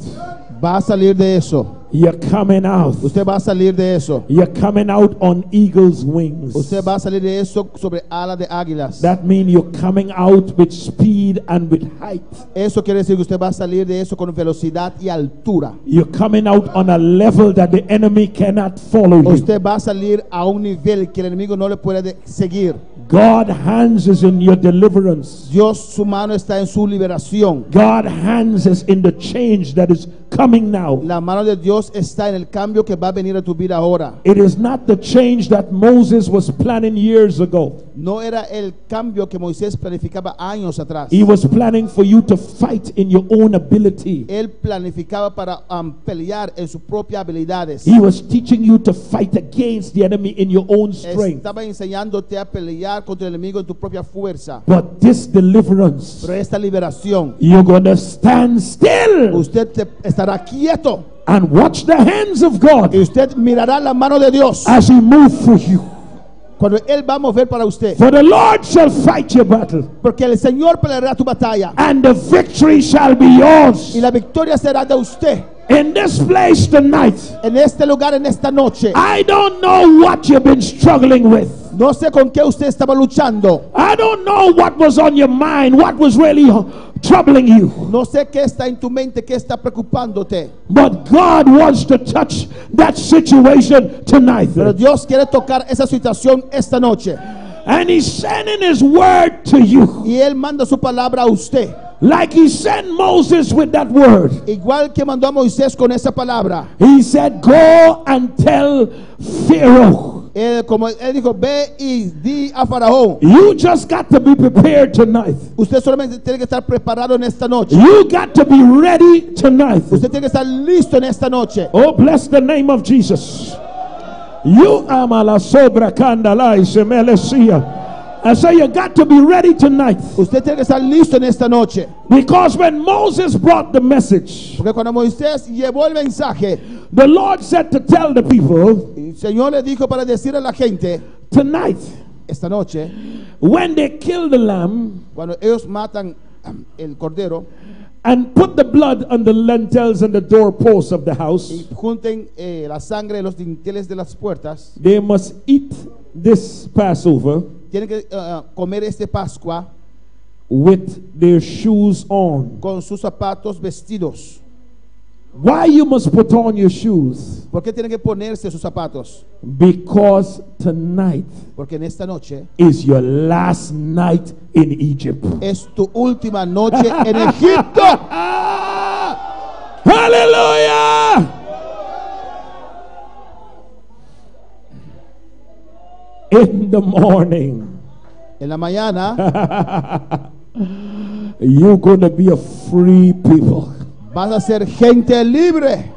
Va a salir de eso. You're coming out. Usted va a salir de eso. You're coming out on eagle's wings. Usted va a salir de eso sobre alas de águilas. That means you're coming out with speed and with height. Eso quiere decir que usted va a salir de eso con velocidad y altura. You're coming out on a level that the enemy cannot follow you. Usted va a salir a un nivel que el enemigo no le puede seguir. God's hands is in your deliverance. Dios, su mano está en su liberación. God's hands is in the change that is coming now. La mano de Dios está en el cambio que va a venir a tu vida ahora. It is not the change that Moses was planning years ago. No era el cambio que Moisés planificaba años atrás. He was planning for you to fight in your own ability. Él planificaba para pelear en sus propias habilidades. He was teaching you to fight against the enemy in your own strength. Estaba enseñándote a pelear contra el enemigo en tu propia fuerza. But this deliverance, Pero esta liberación, you're going to stand still usted estará quieto and watch the hands of God y usted mirará la mano de Dios as he moves for you. cuando Él va a mover para usted. For the Lord shall fight your battle, Porque el Señor peleará tu batalla and the victory shall be yours. y la victoria será de usted. In this place tonight, En este lugar, en esta noche, I don't know what you've been struggling with. no sé con qué usted estaba luchando. I don't know what was on your mind, what was really troubling you. No sé qué está en tu mente, qué está preocupándote. But God wants to touch that situation tonight. Pero Dios quiere tocar esa situación esta noche. And He's sending His word to you. Y Él manda su palabra a usted. Like He sent Moses with that word. Igual que mandó a Moisés con esa palabra. He said, go and tell Pharaoh. Como él dijo, ve y di a Faraón. You just got to be prepared tonight. Usted solamente tiene que estar preparado en esta noche. You got to be ready tonight. Usted tiene que estar listo en esta noche. Oh, bless the name of Jesus. You ama la sobra candala y se melesia. I say you got to be ready tonight. Usted tiene que estar listo en esta noche. Because when Moses brought the message, Porque cuando Moisés llevó el mensaje, the Lord said to tell the people, el Señor le dijo para decir a la gente, tonight, esta noche, when they kill the lamb cuando ellos matan el cordero and put the blood on the lintels and the doorposts of the house, y junten la sangre en los dinteles de las puertas, they must eat this Passover tienen que comer este Pascua with their shoes on. con sus zapatos vestidos. Why you must put on your shoes? ¿Por qué tienen que ponerse sus zapatos? Because tonight Porque en esta noche is your last night in Egypt. es tu última noche en Egipto. Hallelujah! In the morning, En la mañana you're going to be a free people. vas a ser gente libre.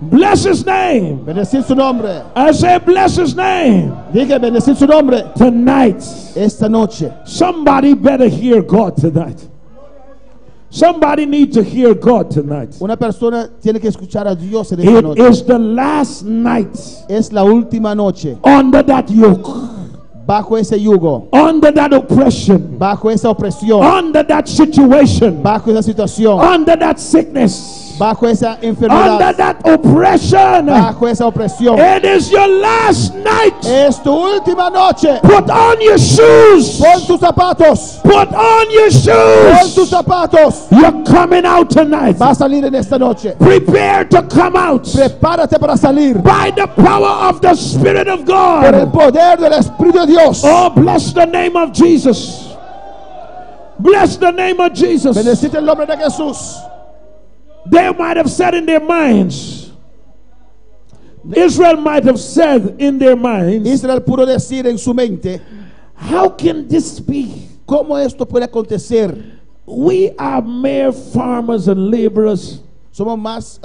Bless His name. Bendecir su nombre. I say, bless His name. Dije, bendecir su nombre. Tonight, Esta noche. somebody better hear God tonight. Somebody needs to hear God tonight. Una persona tiene que escuchar a Dios en esta It noche. is the last night Es la última noche under that yoke, bajo ese yugo, under that oppression, bajo esa opresión, under that situation, bajo esa situación, under that sickness, bajo esa under enfermedad, that oppression. bajo esa opresión. It is your last night. Es tu última noche. Put on your shoes. Pon tus zapatos. Put on your Pon tus shoes. zapatos. You're coming out tonight. Va a salir en esta noche. Prepare to come out Prepárate para salir by the power of the Spirit of por el God. poder del Espíritu de Dios. Oh, bless the name of Jesus. Bless the name of Jesus. Bendecite el nombre de Jesús. They might have said in their minds, Israel might have said in their minds, Israel pudo decir en su mente, how can this be? ¿cómo esto puede acontecer? We are mere farmers and laborers. Somos más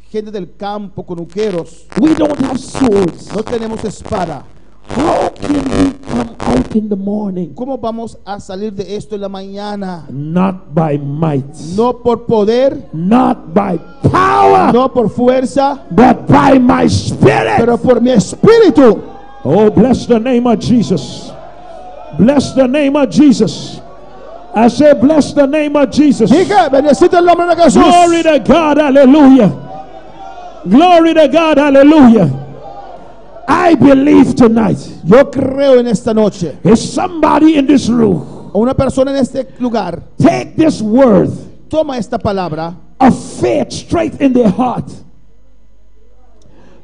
gente del campo, conuqueros. We don't have swords. No tenemos espada. How can we come out in the morning? ¿Cómo vamos a salir de esto en la mañana? Not by might, No por poder, not by power, no por fuerza, but by my spirit. pero por mi espíritu. Oh, bless the name of Jesus. Bless the name of Jesus. I say, bless the name of Jesus. Dije, bendecite el nombre de Jesús. Glory to God, hallelujah. Glory to God, hallelujah. I believe tonight, Yo creo en esta noche. is somebody in this room, Una persona en este lugar take this word toma esta palabra of faith straight in their heart.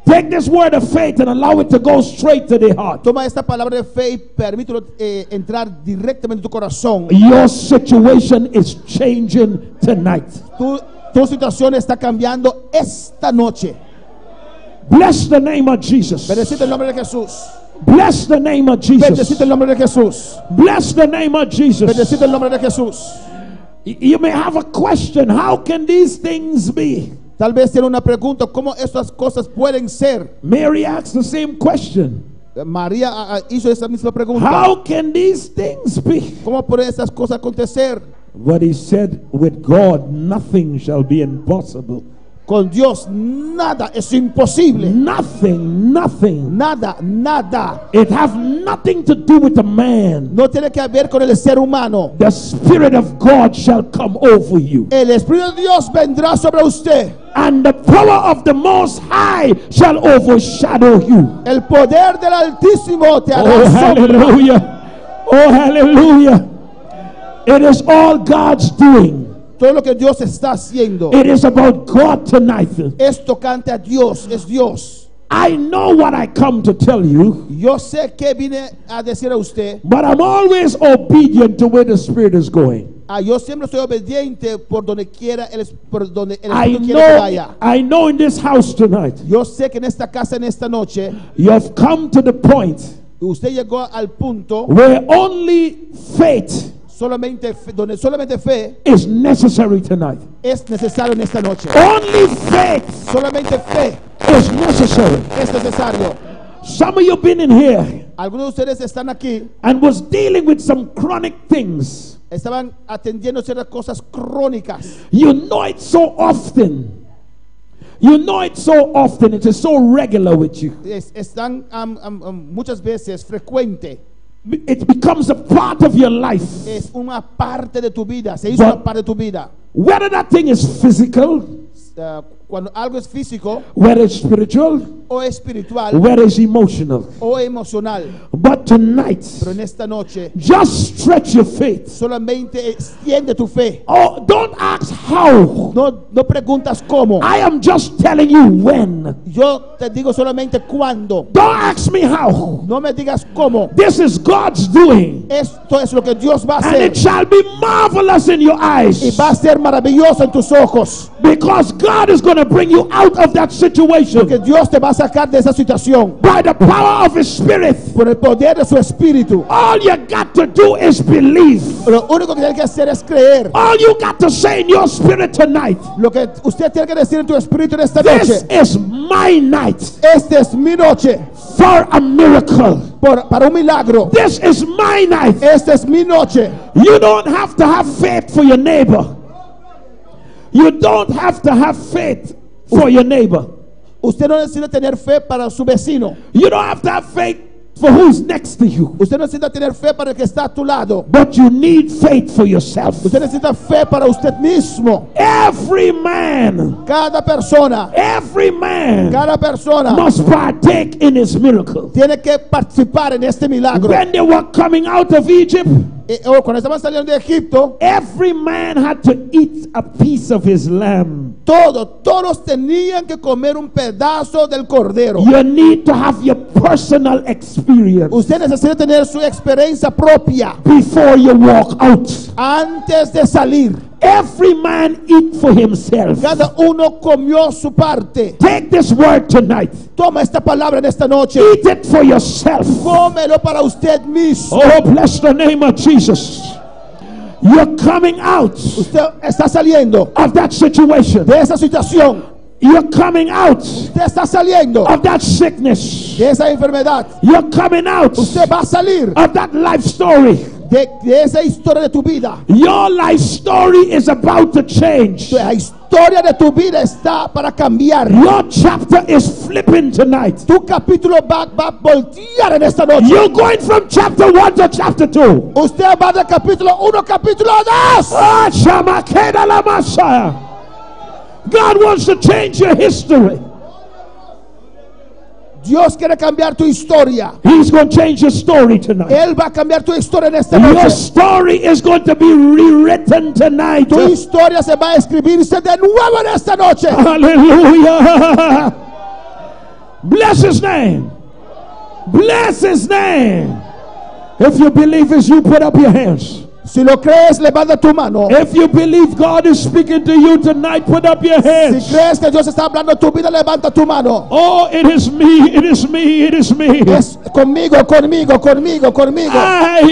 Take this word of faith and allow it to go straight to their heart. Toma esta palabra de fe y permítelo entrar directamente en tu corazón. Your situation is changing tonight. Tu situación está cambiando esta noche. Bless the name of Jesus. Bendecite el nombre de Jesús. Bless the name of Jesus. Bendecite el nombre de Jesús. Bless the name of Jesus. Bendecite el nombre de Jesús. You may have a question. How can these things be? Tal vez tiene una pregunta, ¿cómo estas cosas pueden ser? Mary asked the same question. María hizo esa misma pregunta. How can these things be? ¿Cómo pueden estas cosas acontecer? But he said, with God, nothing shall be impossible. Con Dios nada es imposible. Nothing, nothing. Nada, nada. It have nothing to do with the man. No tiene que ver con el ser humano. The Spirit of God shall come over you, El Espíritu de Dios vendrá sobre usted. and the power of the Most High shall overshadow you. El poder del Altísimo te hará Oh, sombra. hallelujah. Oh, hallelujah. It is all God's doing. Todo lo que Dios está haciendo It is about God tonight. es tocante a Dios, es Dios. I know what I come to tell you, Yo sé que vine a decir a usted. but I'm always obedient to where the Spirit is going. Yo siempre estoy obediente por donde quiera por donde el I Espíritu quiere que vaya. know in this house tonight, Yo sé que en esta casa, en esta noche, you have come to the point usted llegó al punto where only faith donde solamente fe is necessary tonight. es necesario en esta noche. Only faith Solamente fe is necessary. es necesario. Some of you been in here Algunos de ustedes están aquí, and was dealing with some chronic things. estaban atendiendo ciertas cosas crónicas. You know it so often. You know it so often. It is so regular with you. Están muchas veces frecuente. It becomes a part of your life. Es una parte de tu vida. Se hizo una parte de tu vida. Whether that thing is physical, Cuando algo es físico whether it's spiritual, o espiritual whether it's emotional. o emocional. But tonight, Pero en esta noche just stretch your faith. solamente extiende tu fe. Oh, don't ask how. No preguntas cómo. I am just telling you when. Yo te digo solamente cuándo. Don't ask me how. No me digas cómo. This is God's doing. Esto es lo que Dios va a And hacer. it shall be marvelous in your Y eyes. va a ser maravilloso en tus ojos. Because God is going to bring you out of that situation Porque Dios te va a sacar de esa situación by the power of His Spirit. por el poder de su espíritu. All you got to do is believe. Lo único que tiene que hacer es creer. All you got to say in your spirit tonight, Lo que usted tiene que decir en tu espíritu en esta this noche. is my night. Esta es mi noche. for a miracle. Para un milagro. This is my night. Esta es mi noche. You don't have to have faith for your neighbor. You don't have to have faith for your neighbor. Usted no necesita tener fe para su vecino. You don't have to have faith for who's next to you. Usted no necesita tener fe para el que está a tu lado. But you need faith for yourself. Usted necesita fe para usted mismo. Every man, Cada persona must partake in his miracle. tiene que participar en este milagro. When they were coming out of Egypt, Cuando estaban saliendo de Egipto, every man had to eat a piece of his lamb. todos tenían que comer un pedazo del cordero. You need to have your personal experience Usted necesita tener su experiencia propia before you walk out. antes de salir. Every man eat for himself. Cada uno comió su parte. Take this word tonight. Toma esta palabra en esta noche. Eat it for yourself. Cómelo para usted mismo. Oh, bless the name of Jesus. You're coming out Usted está saliendo of that situation. de esa situación. You're coming out Usted está saliendo of that sickness. de esa enfermedad. You're coming out Usted va a salir of that life story. de esa historia de tu vida. Your life story is about to change. La historia de tu vida está para cambiar. Your chapter is flipping tonight. Tu capítulo va a voltear en esta noche. You're going from chapter 1 to chapter 2. Usted va de capítulo 1 a capítulo 2. Ah, Shamakeda la Messiah. God wants to change your history. Dios quiere cambiar tu historia. He's going to change your story tonight. Él va a cambiar tu historia en esta Your noche. story is going to be rewritten tonight. Tu historia se va a escribirse de nuevo en esta noche. Hallelujah. Bless his name. Bless his name. If you believe this, you put up your hands. Si lo crees, levanta tu mano. If you believe God is speaking to you tonight, put up your Si hands. crees que Dios está hablando en tu vida, levanta tu mano. Oh, it is me, it is me, it is me. Es conmigo. I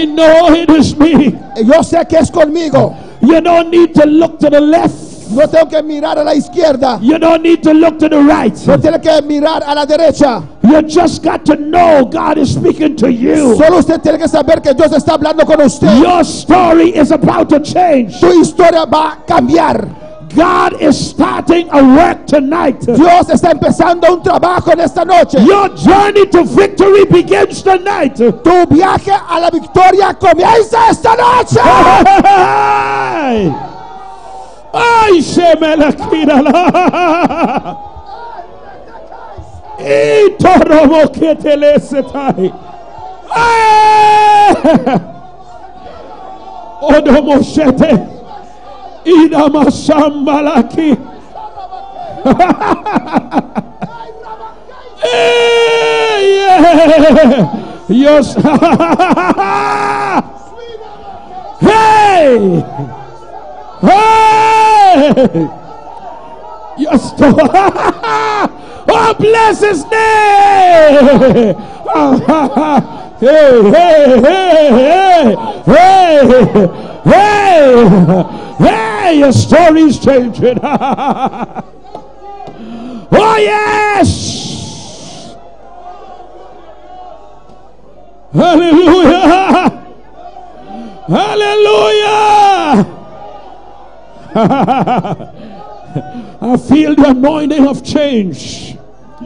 know it is me. Yo sé que es conmigo. You don't need to look to the left. No tengo que mirar a la izquierda. You don't need to look to the right. No tiene que mirar a la derecha. You just got to know God is speaking to you. Solo usted tiene que saber que Dios está hablando con usted. Your story is about to change. Tu historia va a cambiar. God is starting a work tonight. Dios está empezando un trabajo en esta noche. Your journey to victory begins tonight. Tu viaje a la victoria comienza esta noche. Ay, se me la quita la. Y toromo que te le setai. Odomo shete. Ida masambalaki. Yes. Hey. Hey! Yes, oh, bless his name! Hey, hey, hey, hey, hey, hey, your story's changing. Oh, yes! Hallelujah! Hallelujah! I feel the anointing of change.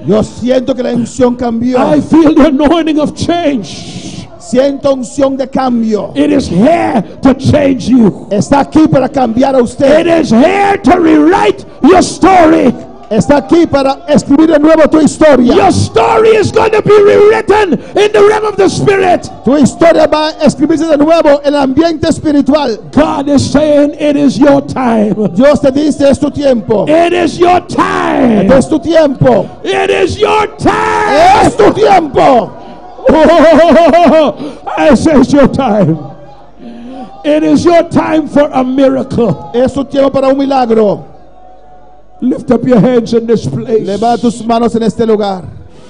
Yo siento que la unción cambió. I feel the anointing of change. Siento unción de cambio. It is here to change you. Está aquí para cambiar a usted. It is here to rewrite your story. Está aquí para escribir de nuevo tu historia. Your story is going to be rewritten in the realm of the spirit. Tu historia va a escribirse de nuevo en el ambiente espiritual. God is saying it is your time. Dios te dice es tu tiempo. It is your time. Es tu tiempo. It is your time. Es tu tiempo. Oh, I say it's your time. It is your time for a miracle. Es tu tiempo para un milagro. Lift up your hands in this place. Levanta tus manos en este lugar.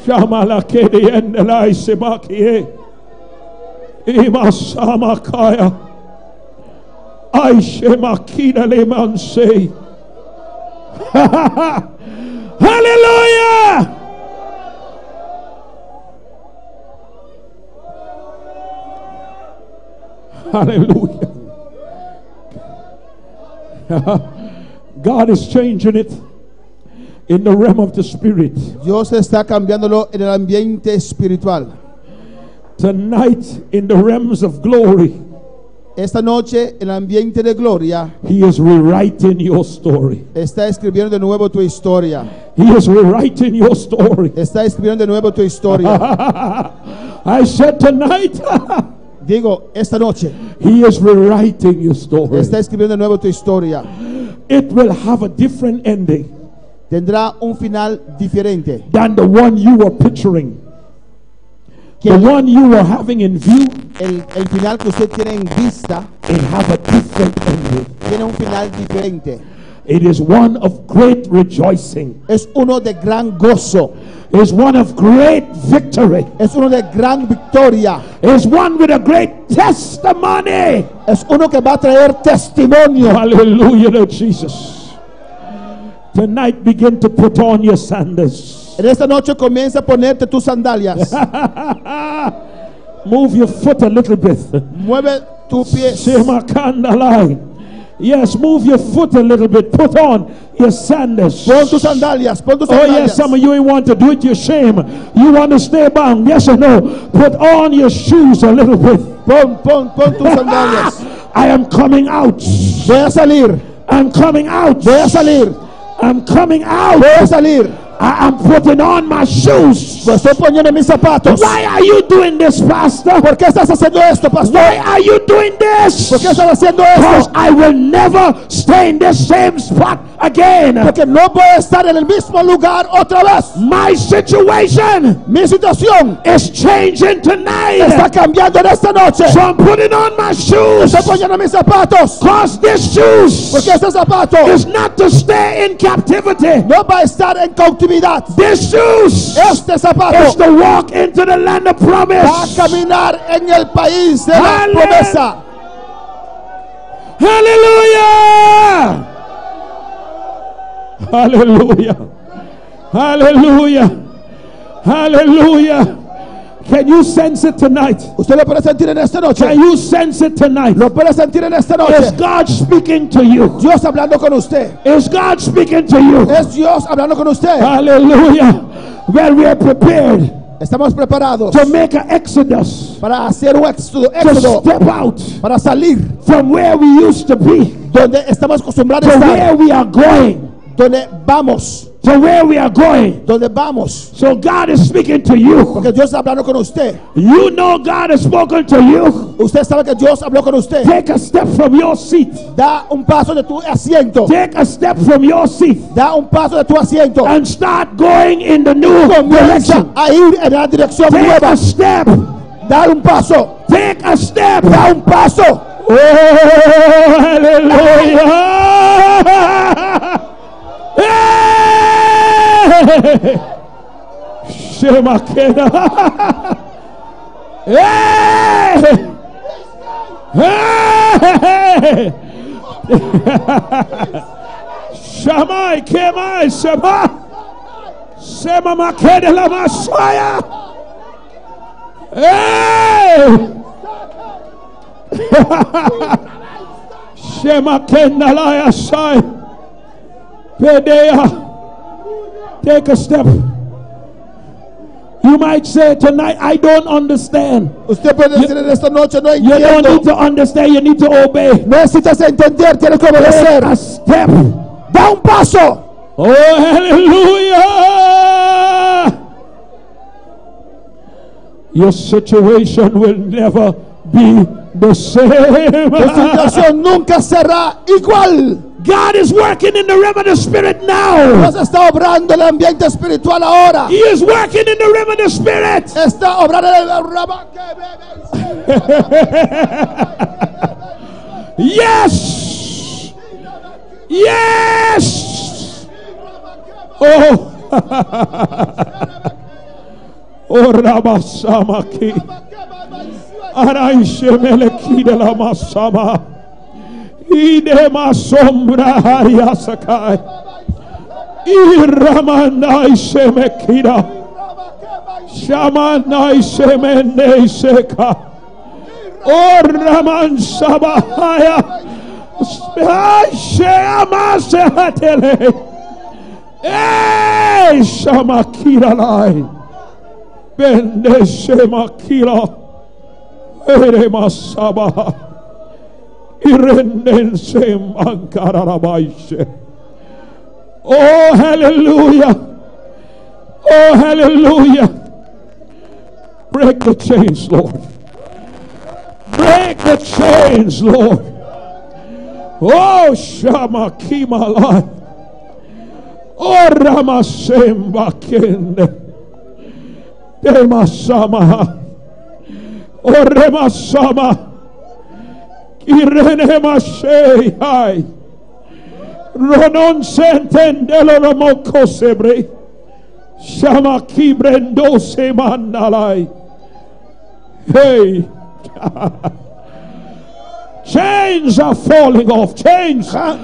Shamala kedi endelai sebakie. Imasamakaya. Aishe makina lemanse. Hallelujah. Hallelujah. God is changing it in the realm of the spirit. Dios está cambiándolo en el ambiente espiritual. Tonight, in the realms of glory, Esta noche, en el ambiente de gloria, He is rewriting your story. está escribiendo de nuevo tu historia. He is rewriting your story. Está escribiendo de nuevo tu historia. I said tonight, Digo, esta noche, He is rewriting your story. está escribiendo de nuevo tu historia. It will have a different ending Tendrá un final diferente. than the one you were picturing. Que The one you were having in view, el final que usted tiene en vista it have a different ending. tiene un final diferente. It is one of great rejoicing. Es uno de gran gozo. It is one of great victory. Es uno de gran victoria. It is one with a great testimony. Es uno que va a traer testimonio. Hallelujah to Jesus. Tonight begin to put on your sandals. En esta noche comienza a ponerte tus sandalias. Move your foot a little bit. Mueve tu pie. Shemakandalai. Yes, move your foot a little bit. Put on your sandals. Pon tus sandalias. Pon tus Oh sandalias. yes, some of you ain't want to do it your shame. You want to stay bound. Yes or no? Put on your shoes a little bit. Pon tus sandalias. I am coming out. Voy a salir. I'm coming out. Voy a salir. I'm coming out. Voy a salir. I am putting on my shoes. Pues estoy poniendo mis zapatos. Why are you doing this, Pastor? ¿Por qué estás haciendo esto, pastor? Why are you doing this? ¿Por qué estás haciendo Because esto? I will never stay in the same spot again. Porque no voy a estar en el mismo lugar otra vez. My situation Mi situación is changing tonight. está cambiando en esta noche. So I'm putting on my shoes. Estoy poniendo mis zapatos. Because this shoes Porque este zapato is not to stay in captivity. no va a estar en cautividad. This shoes Este zapato is to walk into the land of va a promise. caminar en el país de la Aleluya. promesa. Hallelujah. Hallelujah. Hallelujah. Hallelujah. Can you sense it tonight? ¿Usted lo puede sentir en esta noche? Can you sense it tonight? ¿Lo puede sentir en esta Is noche? God speaking to you? Dios hablando con usted. Is God speaking to you? Es Dios hablando con usted. Hallelujah. Well, we are prepared Estamos preparados to make an exodus, para hacer un éxodo, to step out para salir from where we used to be donde estamos acostumbrados a to where estar, we are going, donde vamos, to where we are going. donde vamos. So God is speaking to you. Porque Dios está hablando con usted. You know God has spoken to you. Usted sabe que Dios habló con usted. Take a step from your seat. Da un paso de tu asiento. Take a step from your seat Da un paso de tu asiento. and start going in the new Comienza direction. a ir en la dirección Take nueva. a step. Dar un paso. Take a step. Da un paso. Oh, hallelujah. Hey! Shemakena. Hey! Hey! Shamai, Kemai, Shema. Shema Makede la Messiah. Hey! Shema Kendalaya Shai. Pedea. Take a step. You might say tonight, I don't understand. Usted puede decir en esta noche, no You don't need entiendo. to understand, you need to obey. Necesitas entender, tienes que Take obedecer. a step. Da un paso. Oh, hallelujah. Your situation will never be the same. Tu situación nunca será igual. God is working in the realm of the spirit now. Dios está obrando en el ambiente espiritual ahora. He is working in the realm of the spirit. Está obrando en el Yes. Yes. Oh. Oh, Rabasamaki. Araishe meleki de la masama. Ide masombra hariasakai. Iramanai shemekida. Shamanai shemene seka. Oh Raman Sabahaya. Shamasehatele. Eh Shamakira Lai. Bende Shemakira. Ere Masabaha. Irenense Mankararabaishe. Oh hallelujah. Oh hallelujah. Break the chains, Lord. Break the chains, Lord. Oh Shama Kimalai. Oh Ramasemba Kende. Demasama. Oh Remasama. Irene Mashe. Hai. Ronon Sentendelo Ramoko Sebre. Shama Kibrendo Semandalai. Hey. Chains are falling off. Chains are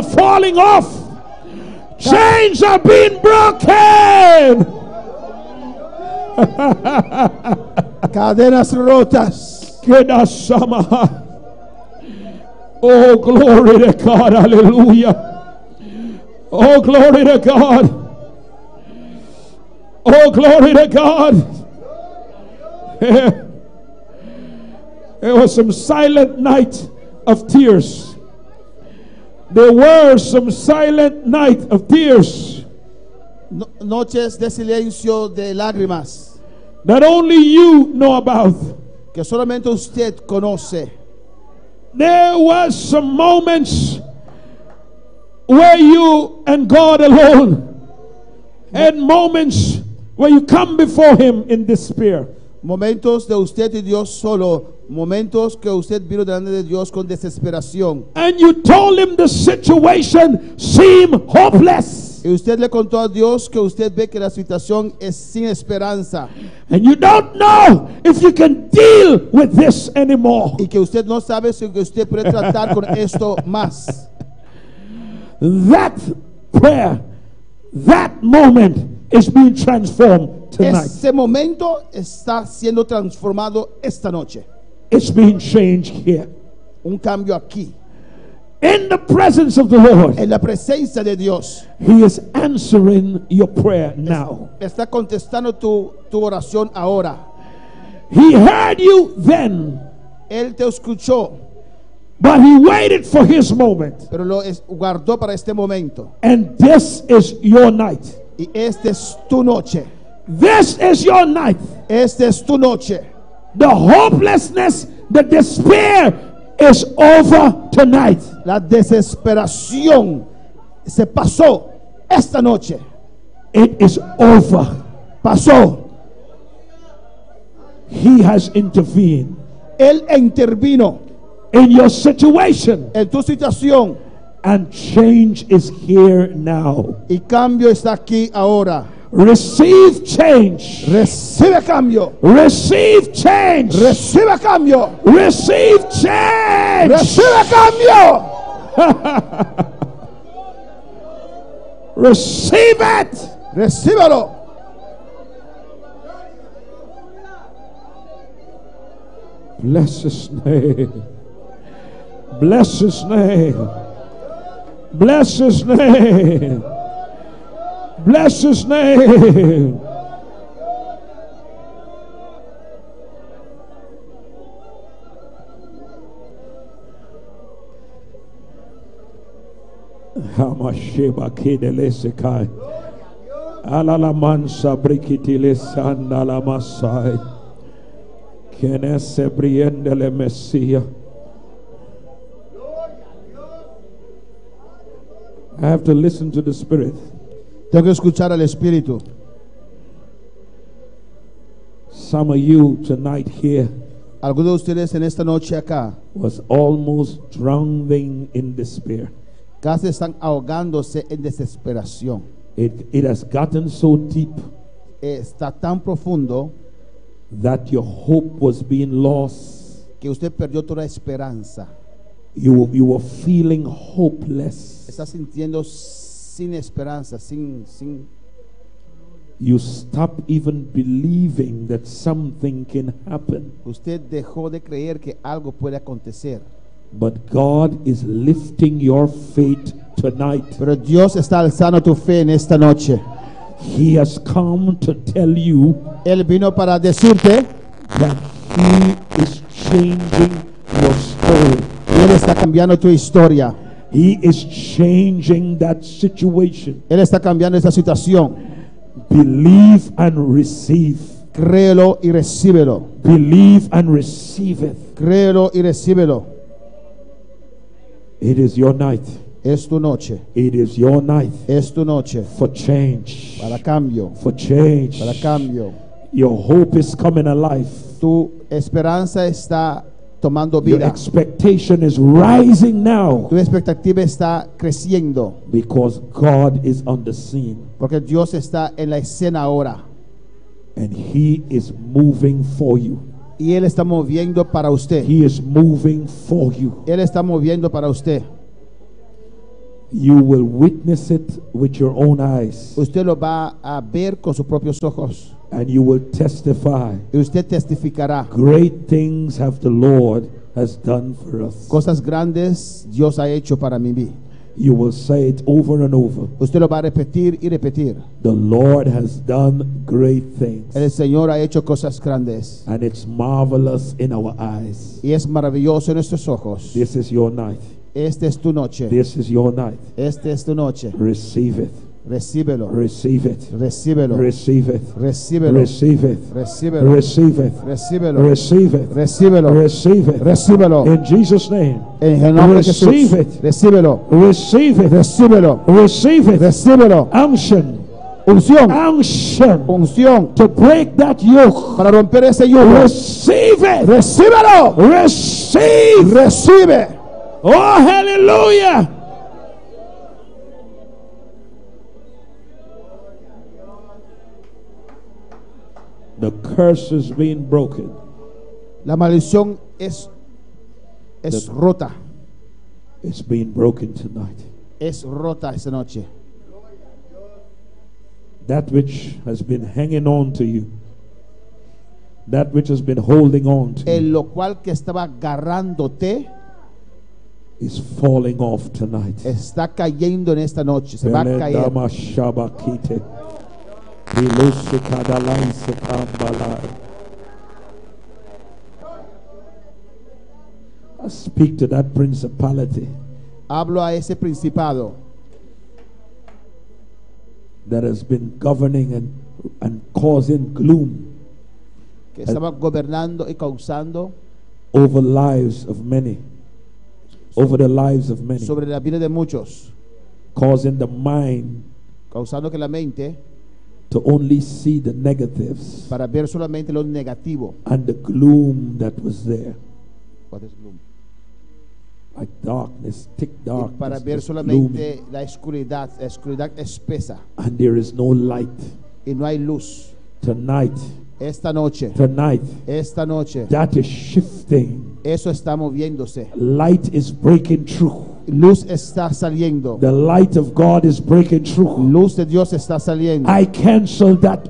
falling off. Chains are being broken. Cadenas rotas. Oh, glory to God. Hallelujah. Oh, glory to God. Oh, glory to God. There was some silent night of tears. There were some silent night of tears. Noches de silencio, de lágrimas, that only you know about. que solamente usted conoce. There was some moments where you and God alone, and moments where you come before Him in despair. Momentos de usted y Dios solo. Momentos que usted vino delante de Dios con desesperación. And you told Him the situation seemed hopeless. Y usted le contó a Dios que usted ve que la situación es sin esperanza. And you don't know if you can deal with this anymore. Y que usted no sabe si que usted puede tratar con esto más. That prayer, that moment is being transformed tonight. Ese momento está siendo transformado esta noche. It's being changed here. Un cambio aquí. In the presence of the Lord. En la presencia de Dios. He is answering your prayer now. Está contestando tu oración ahora. He heard you then. Él te escuchó. But He waited for His moment. Pero lo guardó para este momento. And this is your night. Y esta es tu noche. This is your night. Esta es tu noche. The hopelessness, the despair is over tonight. La desesperación se pasó esta noche. It is over. Pasó. He has intervened. Él intervino in your situation. En tu situación. And change is here now. Y cambio está aquí ahora. Receive change. Recibe cambio. Receive change. Recibe cambio. Receive change. Recibe cambio. Receive it. Recíbelo. Bless His name. Bless His name. Bless His name. Bless His name. Hamasheba kidele sekai. Alala mansa brikitile sandala masai. Kenese briendele Messia. I have to listen to the Spirit. Tengo que escuchar al Espíritu. Some of you tonight here Algunos de ustedes en esta noche acá was almost drowning in despair. casi están ahogándose en desesperación. It has gotten so deep Está tan profundo that your hope was being lost. que usted perdió toda esperanza. You were feeling hopeless. Está sintiendo sin esperanza, sin You stop even believing that something can happen. Usted dejó de creer que algo puede acontecer. But God is lifting your faith tonight. Pero Dios está alzando tu fe en esta noche. He has come to tell you Él vino para decirte that He is changing your story. Él está cambiando tu historia. He is changing that situation. Él está cambiando esta situación. Believe and receive. Créelo y recíbelo. Believe and receive it. Créelo y recíbelo. It is your night. Es tu noche. It is your night Es tu noche. for change. Para cambio. For change. Para cambio. Your hope is coming alive. Tu esperanza está tomando Your vida. expectation is rising now Tu expectativa está creciendo. because God is on the scene Porque Dios está en la escena ahora. and He is moving for you. Y Él está moviendo para usted. He is moving for you. Él está moviendo para usted. You will witness it with your own eyes Usted lo va a ver con sus propios ojos. and you will testify. Y usted testificará. Great things have the Lord has done for us. Cosas grandes Dios ha hecho para mí. You will say it over and over. Usted lo va a repetir y repetir. The Lord has done great things El Señor ha hecho cosas grandes. and it's marvelous in our eyes. Y es maravilloso en nuestros ojos. This is your night. Esta es tu noche. This is your night. Esta es tu noche. Receive it. Recíbelo. Receive it. Recíbelo. Receive it. Recíbelo. Receive it. Recíbelo. Receive it. Recíbelo. Receive it. Recíbelo. Receive it. Recíbelo. In Jesus' name. En el nombre de Jesús. Receive it. Recíbelo. Receive it. Recíbelo. Receive it. Recíbelo. Unction. Unción. Unction. Unción. To break that yoke. Para romper ese yugo. Receive it. Recíbelo. Receive. Recibe. Oh, hallelujah. The curse is being broken. La maldición es rota. It's being broken tonight. Es rota esta noche. That which has been hanging on to you, that which has been holding on to you, En lo cual que estaba agarrándote is falling off tonight. está cayendo en esta noche. Se va a caer. Beledama shabakite. Ilusikadalanse kambalai. I speak to that principality Hablo a ese principado that has been governing and causing gloom que estaba gobernando y causando over lives of many, over the lives of many, sobre la vida de muchos, causing the mind causando que la mente to only see the negatives para ver solamente lo negativo. and the gloom that was there, What is gloom? like darkness, thick Y darkness, para ver just solamente gloom, la oscuridad espesa and there is no light. y no hay luz. Tonight, Esta noche, that is shifting. eso está moviéndose. Light is breaking through. Luz está saliendo. The light of God is breaking through. Luz de Dios está saliendo. I cancel that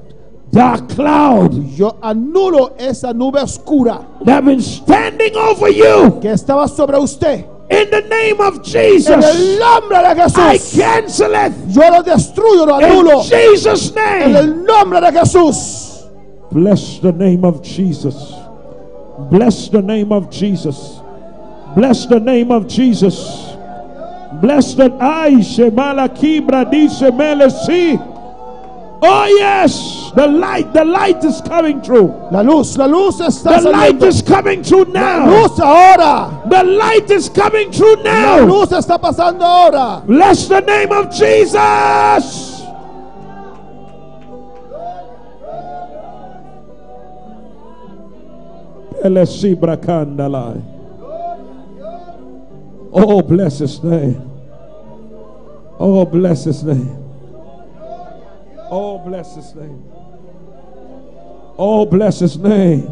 dark cloud Yo anulo esa nube oscura that been standing over you. que estaba sobre usted. In the name of En Jesus, el nombre de I Jesús. cancel it. Yo lo destruyo, lo anulo. In Jesus' En name. el nombre de Jesús. Bless the name of Jesus. Bless the name of Jesus. Bless the name of Jesus. Bless the Aisha Malakibra dice Melesi. Oh yes, the light is coming through. La luz está The light saliendo. is coming through La now. luz ahora. The light is coming through La now. luz está pasando ahora. Bless the name of Jesus. Oh, bless his name. Oh, bless his name. Oh, bless his name. Oh, bless his name.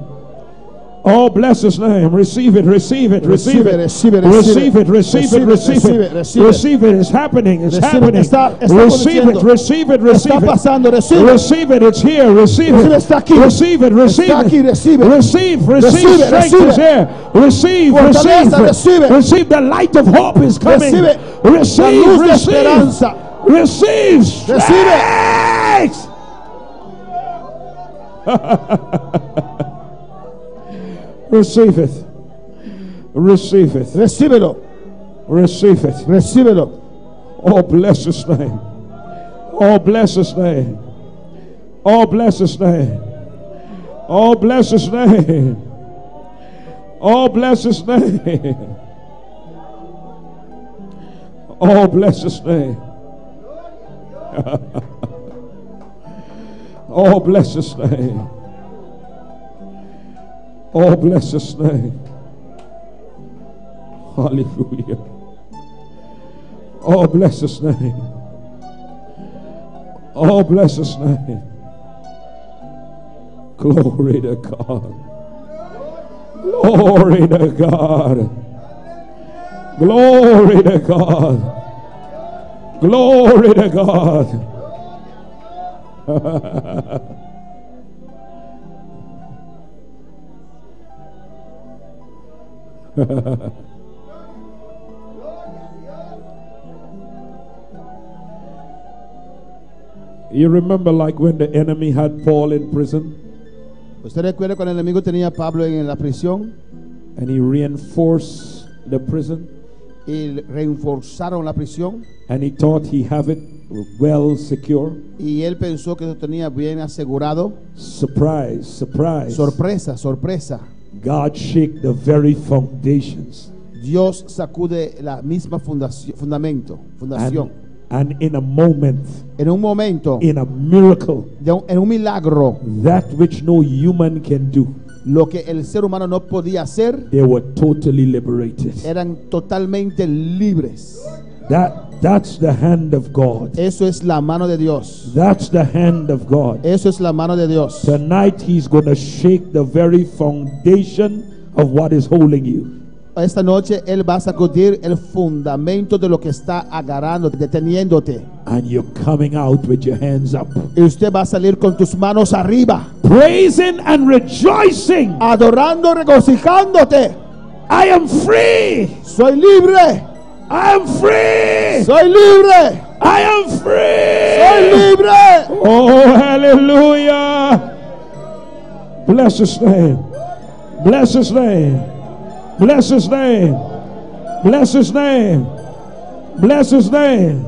Oh, bless his name. Receive it, receive it, receive it. Receive it, receive it, receive it, receive it. Receive it. It's happening, it's happening. Receive it, receive it, receive it. Receive it, it's here. Receive it. Receive it, receive it. Receive, receive. Strength is here. Receive, receive. Receive. The light of hope is coming. Receive, receive. Receive strength. Receive it. Receive it. Recíbelo. Receive it. Recíbelo. Oh, bless his name. Oh, bless his name. Oh, bless his name. Oh, bless his name. Oh, bless his name. Oh, bless his name. Oh, bless his name. Oh, bless his name. Hallelujah. Oh, bless his name. Oh, bless his name. Glory to God. Glory to God. Glory to God. Glory to God. You remember like when the enemy had Paul in prison? ¿Usted recuerda cuando el enemigo tenía a Pablo en la prisión? And he reinforced the prison. Y reforzaron la prisión. And he thought he have it well secure. Y él pensó que lo tenía bien asegurado. Surprise, surprise. Sorpresa, sorpresa. God shake the very foundations. Dios sacude la misma fundación. And in a moment, en un momento, in a miracle, en un milagro, that which no human can do, lo que el ser humano no podía hacer, they were totally liberated. Eran totalmente libres. That's the hand of God. Eso es la mano de Dios. That's the hand of God. Eso es la mano de Dios. Tonight he's going to shake the very foundation of what is holding you. Esta noche él va a sacudir el fundamento de lo que está agarrando, deteniéndote. And you're coming out with your hands up. Y usted va a salir con tus manos arriba. Praising and rejoicing. Adorando, regocijándote. I am free. Soy libre. I am free. Soy libre. I am free. Soy libre. Oh, hallelujah. Bless his name. Bless his name. Bless his name. Bless his name. Bless his name.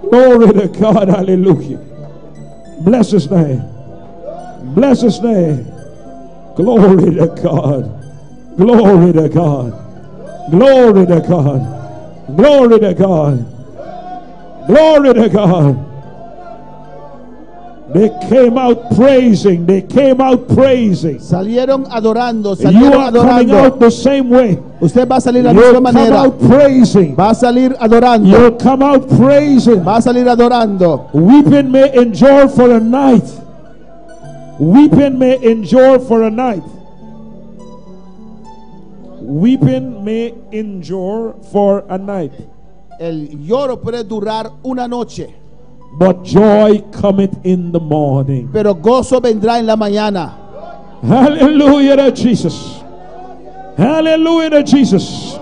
Glory to God. Hallelujah. Bless his name. Bless his name. Glory to God. Glory to God. Glory to God. Glory to God. Glory to God. They came out praising. They came out praising. Salieron adorando. You are coming out the same way. Usted va a salir de la misma manera. You'll come out praising. Va a salir adorando. You'll come out praising. Va a salir adorando. Weeping may endure for a night. Weeping may endure for a night. Weeping may endure for a night. El lloro puede durar una noche. But joy cometh in the morning. Pero gozo vendrá en la mañana. Hallelujah to Jesus. Hallelujah to Jesus.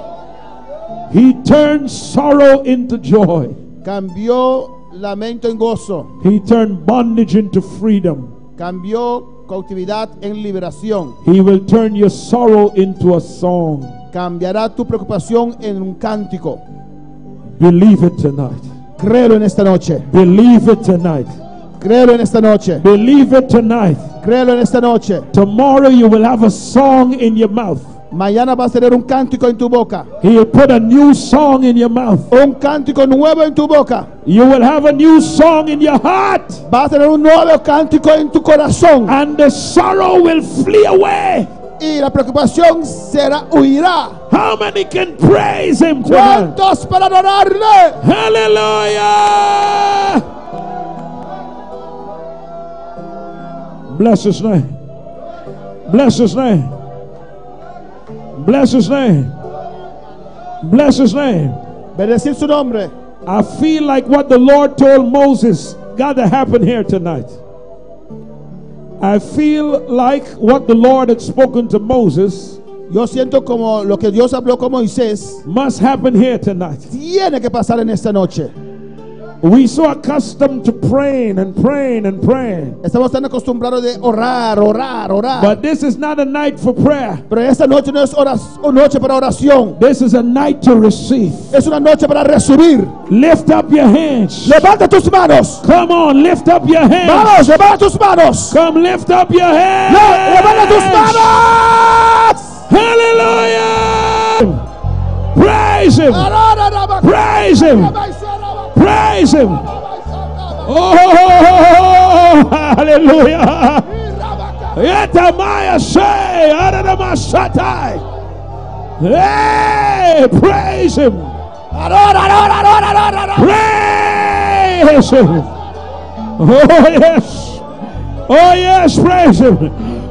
He turned sorrow into joy. Cambió lamento en gozo. He turned bondage into freedom. Cambió cautividad en liberación. He will turn your sorrow into a song. Cambiará tu preocupación en un cántico. Believe it tonight. Créelo en esta noche. Believe it tonight. Créelo en esta noche. Believe it tonight. Créelo en esta noche. Tomorrow you will have a song in your mouth. Mañana vas a tener un cántico en tu boca. He will put a new song in your mouth. Un cántico nuevo en tu boca. You will have a new song in your heart. Vas a tener un nuevo cántico en tu corazón. And the sorrow will flee away. Y la preocupación huirá. How many can praise him tonight? ¿Cuántos para adorarle? Hallelujah. Bless his name. Bless his name. Bless his name. Bless his name. Bendecir su nombre. I feel like what the Lord told Moses got to happen here tonight. I feel like what the Lord had spoken to Moses Yo siento como lo que Dios habló con Moisés must happen here tonight. tiene que pasar en esta noche. We so accustomed to praying and praying and praying. Estamos tan acostumbrados de orar, orar, orar. But this is not a night for prayer. Pero esta noche no es una noche para oración. This is a night to receive. Es una noche para recibir. Lift up your hands. Levanta tus manos. Come on, lift up your hands. Vamos, levanta tus manos. Come, lift up your hands. Levanta tus manos. Hallelujah. Praise him. Praise him. Praise him. Oh, hallelujah. Yetamaya say, Adama Satai. Hey, praise him. Praise him. Oh, yes. Oh, yes, praise him.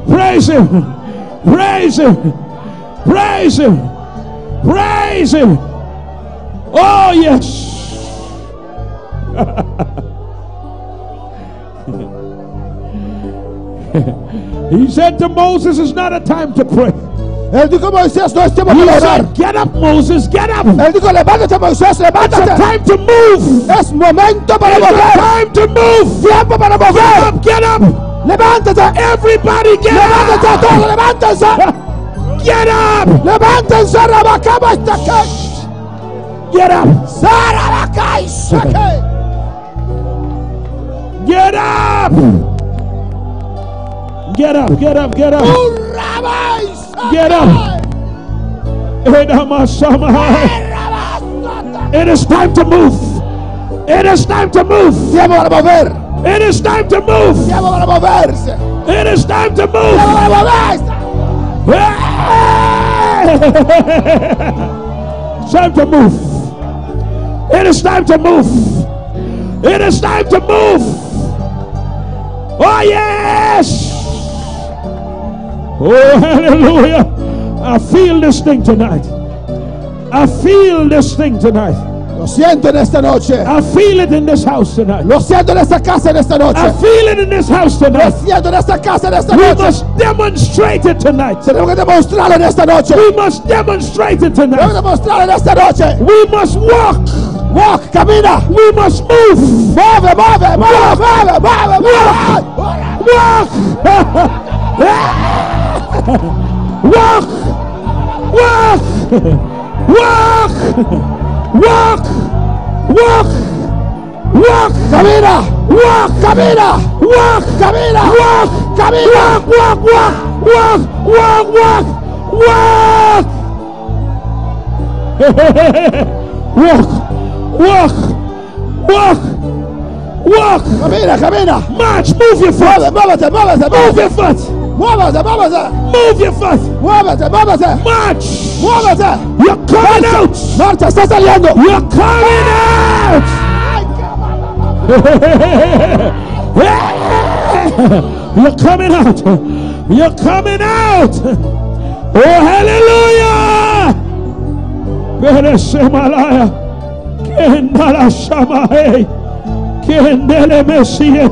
Praise him. Praise him. Praise him. Praise him. Oh, yes. He said to Moses, it's not a time to pray. Él dijo, Moisés, no es tiempo He para orar. said, get up, Moses, get up. Él dijo, levántate, Moisés, It's a levántate. time to move. Es momento para It's a mover. time to move. Tiempo para Get mover. up, get up. Levántate. Everybody get Levántate up. todos, levántense. Get up. Levántense, Rabacaba está acá. Get up. Sarabacá y saque. Get up. Get up, get up, get up. Urraba y saque. Get up. It is time to move. It is time to move. Tiempo para mover. It is time to move. Tiempo para moverse. It is time to Tiempo move. para moverse. It's time to move. It is time to move. It is time to move. Oh, yes. Oh, hallelujah. I feel this thing tonight. I feel this thing tonight. Lo siento en esta noche. I feel it in this house tonight. Lo siento en esta casa en esta I noche. feel it in this house Lo tonight. siento en esta casa en esta We noche. must demonstrate it tonight. Tenemos que demostrarlo en esta noche. We must demonstrate it Tenemos que tonight. demostrarlo en esta noche. We must walk. Walk, camina. We must move. Mueve, mueve, mueve, mueve, mueve, mueve. Walk. Walk. Walk. Walk. Walk. Walk. Walk. Camina. Walk. Camina. Walk. Camina. Walk. Camina. Walk. Walk. Walk. Walk. Walk. Walk. Walk. Walk. Walk. Walk. Camina, camina. March. Move your foot. Muévete, muévete, Move muévete. your foot. Muévete, muévete. Move your foot. Muévete, muévete. March. Muévete. You're coming out. Marcha, está saliendo. You're coming out. You're coming out. You're coming out. Oh, hallelujah. Beresemalaya. Kendala Shamahe. Kendele Messie.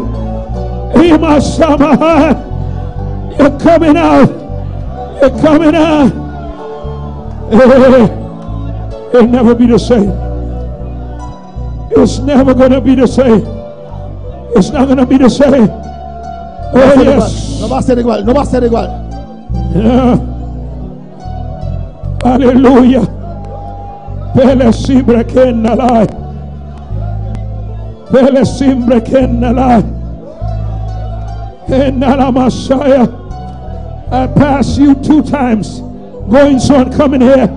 Ima Samaha. You're coming out. You're coming out. It'll never be the same. It's never going to be the same. It's not going to be the same. Oh, yes. No va a ser igual, no va a ser igual. Yeah. Hallelujah. Pele simbre kennalai. Pele simbre kennalai. Ennala Messiah. I passed you 2 times. Going so and coming here.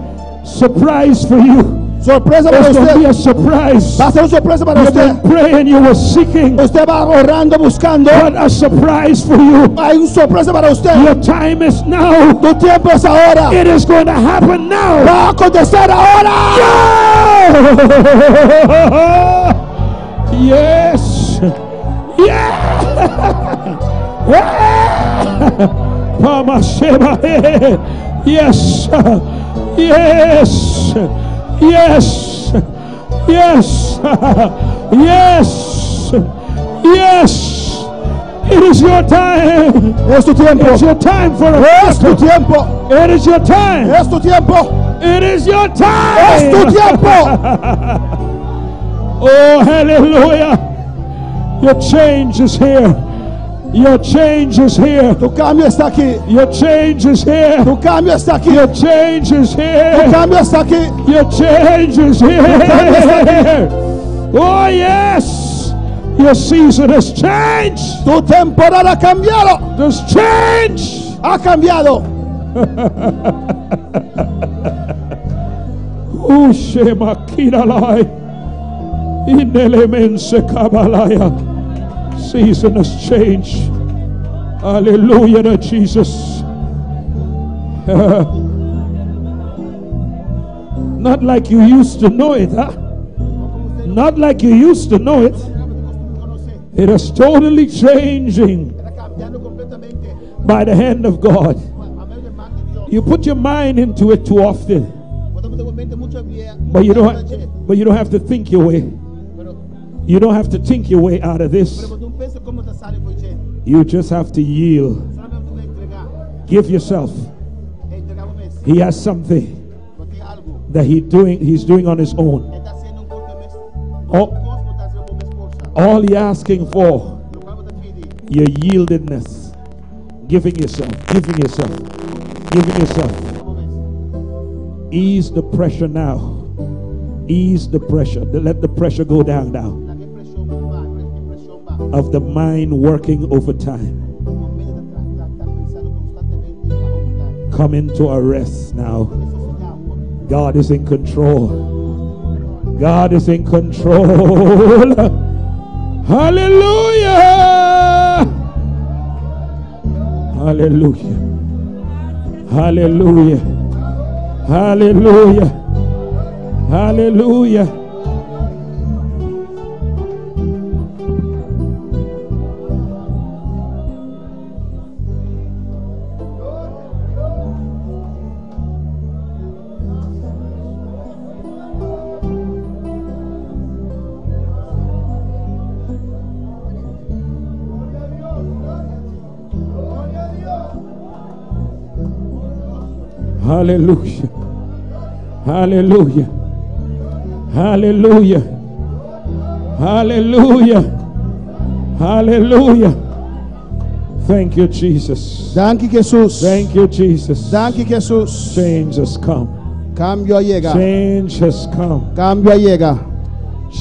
Surprise for you. Sorpresa para It's going to be usted. a surprise. Va a ser una sorpresa para You've been usted. praying, you were seeking. Usted va orando, buscando. What a surprise for you. Hay una sorpresa para usted. Your time is now. Tu tiempo es ahora. It is going to happen now. Va a acontecer ahora. Yes. Yeah. Mama Sheba. Yes. Yes. Yes. Yes. Yes. Yes. It is your time. Es tu tiempo. It's your time for a Es tu miracle. tiempo. It is your time. Es tu tiempo. It is your time. Es tu tiempo. Oh, hallelujah. Your change is here. Your change is here. Tu cambio está aquí. Your change is here. Tu cambio está aquí. Your change is Tu here. cambio está aquí. Your change is here. Oh, yes. Your season has changed. Tu temporada ha cambiado. There's change. Ha cambiado. Ushema kiralai. Inelemense kabalaya. Season has changed. Hallelujah to Jesus. Not like you used to know it, huh? Not like you used to know it. It is totally changing by the hand of God. You put your mind into it too often, but you don't have to think your way. You don't have to think your way out of this. You just have to yield. Give yourself. He has something that he's doing on his own. All he asking for, your yieldedness, giving yourself. Ease the pressure now. Ease the pressure. Let the pressure go down now. Of the mind working overtime. Come into a rest now. God is in control. God is in control. Hallelujah. Hallelujah. Hallelujah. Hallelujah. Hallelujah. Hallelujah. Hallelujah. Hallelujah. Hallelujah. Hallelujah. Thank you, Jesus. Danke, Jesus. Thank you, Jesus. Danke, Jesus. Change has come. Cambio llega. Change has come. Cambio llega.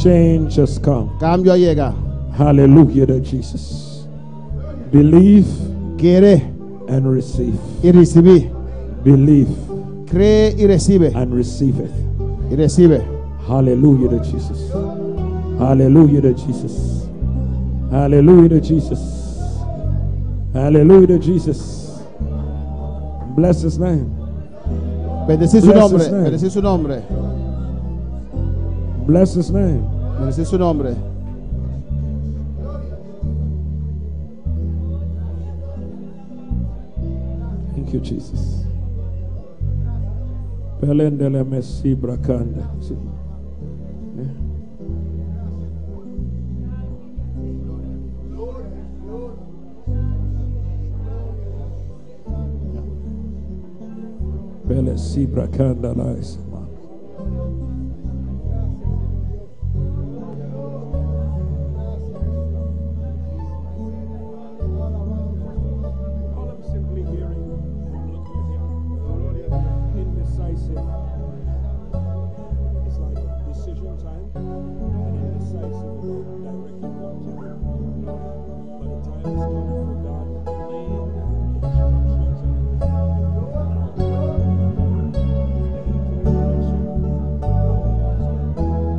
Change has come. Cambio llega. Hallelujah to Jesus. Believe Quiere and receive. y recibir. Believe Cree y recibe. and receive it. Y recibe. Hallelujah to Jesus. Hallelujah to Jesus. Hallelujah to Jesus. Hallelujah to Jesus. Bless his name. Bendecir su Bless nombre. his name. Bendecir su nombre. Bless his name. Bendecir su nombre. Thank you, Jesus. Pelendele Messi Brakanda. Pele si Brakanda Lais. All I'm simply hearing and looking at him, indecisive. It's like decision time and indecisive about directing God to him. But the time has come for God laying instructions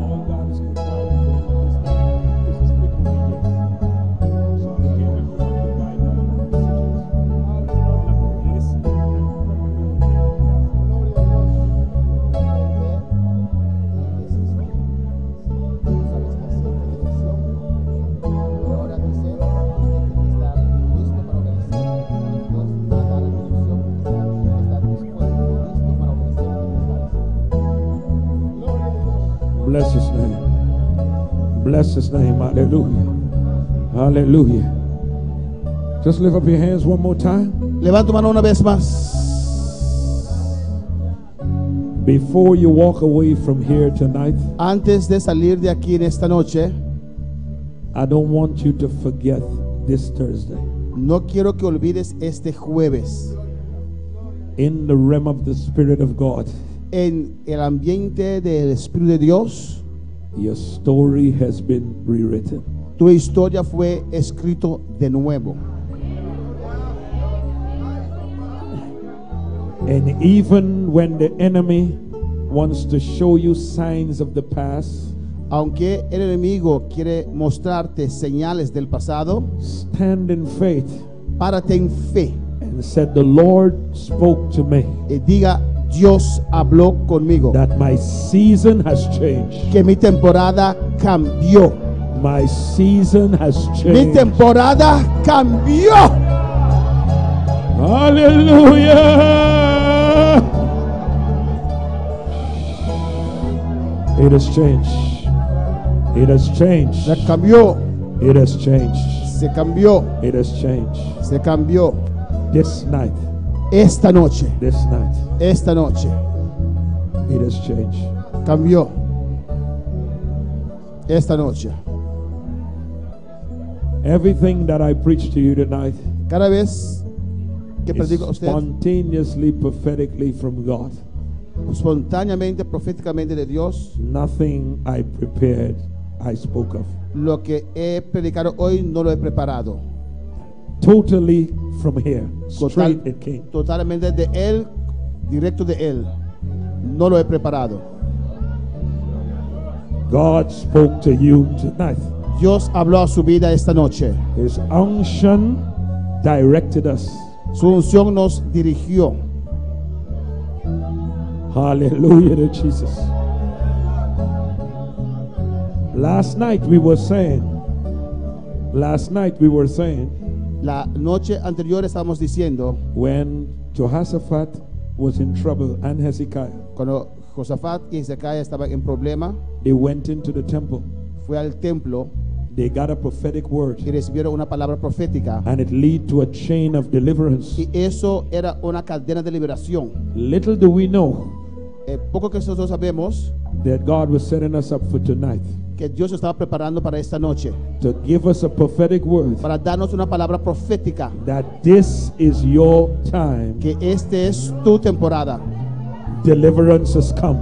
all God is requiring from him at this time is his quick obedience. So he came and preoccupied with decisions. It's all about listening and properly obeying. Bless His name. Bless His name. Hallelujah. Hallelujah. Just lift up your hands one more time. Levanta tu mano una vez más. Before you walk away from here tonight, Antes de salir de aquí en esta noche, I don't want you to forget this Thursday. no quiero que olvides este jueves. In the realm of the Spirit of God, En el ambiente del Espíritu de Dios, your story has been rewritten. tu historia fue escrito de nuevo. And even when the enemy wants to show you signs of the past, Aunque el enemigo quiere mostrarte señales del pasado, stand in faith párate en fe and said, the Lord spoke to me y diga, Dios habló conmigo, that my season has changed. que mi temporada cambió. My season has Mi changed. temporada cambió. Hallelujah. It has changed. It has changed. Se cambió, It has changed. se cambió, It has changed. se cambió. This night. Esta noche, This night. esta noche, It has changed. cambió. Esta noche. Everything that I preach to you tonight Cada vez que is predico a usted, spontaneously, prophetically from God. espontáneamente, proféticamente de Dios, Nothing I prepared, I spoke of. lo que he predicado hoy no lo he preparado. Totally from here. Straight Total- it came. Totalmente de Él, directo de Él. No lo he preparado. God spoke to you tonight. Dios habló a su vida esta noche. His unction directed us. Su unción nos dirigió. Hallelujah to Jesus. Last night we were saying, La noche anterior estábamos diciendo, when Jehoshaphat was in trouble and Hezekiah, cuando Josafat y Ezequiel estaban en problema, they went into the temple. fue al templo They got a prophetic word, y recibieron una palabra profética. and it led to a chain of deliverance. Y eso era una cadena de liberación. Little do we know Poco que nosotros sabemos that God was setting us up for tonight que Dios estaba preparando para esta noche, to give us a prophetic word para darnos una palabra profética, that this is your time. que este es tu temporada. Deliverance has come.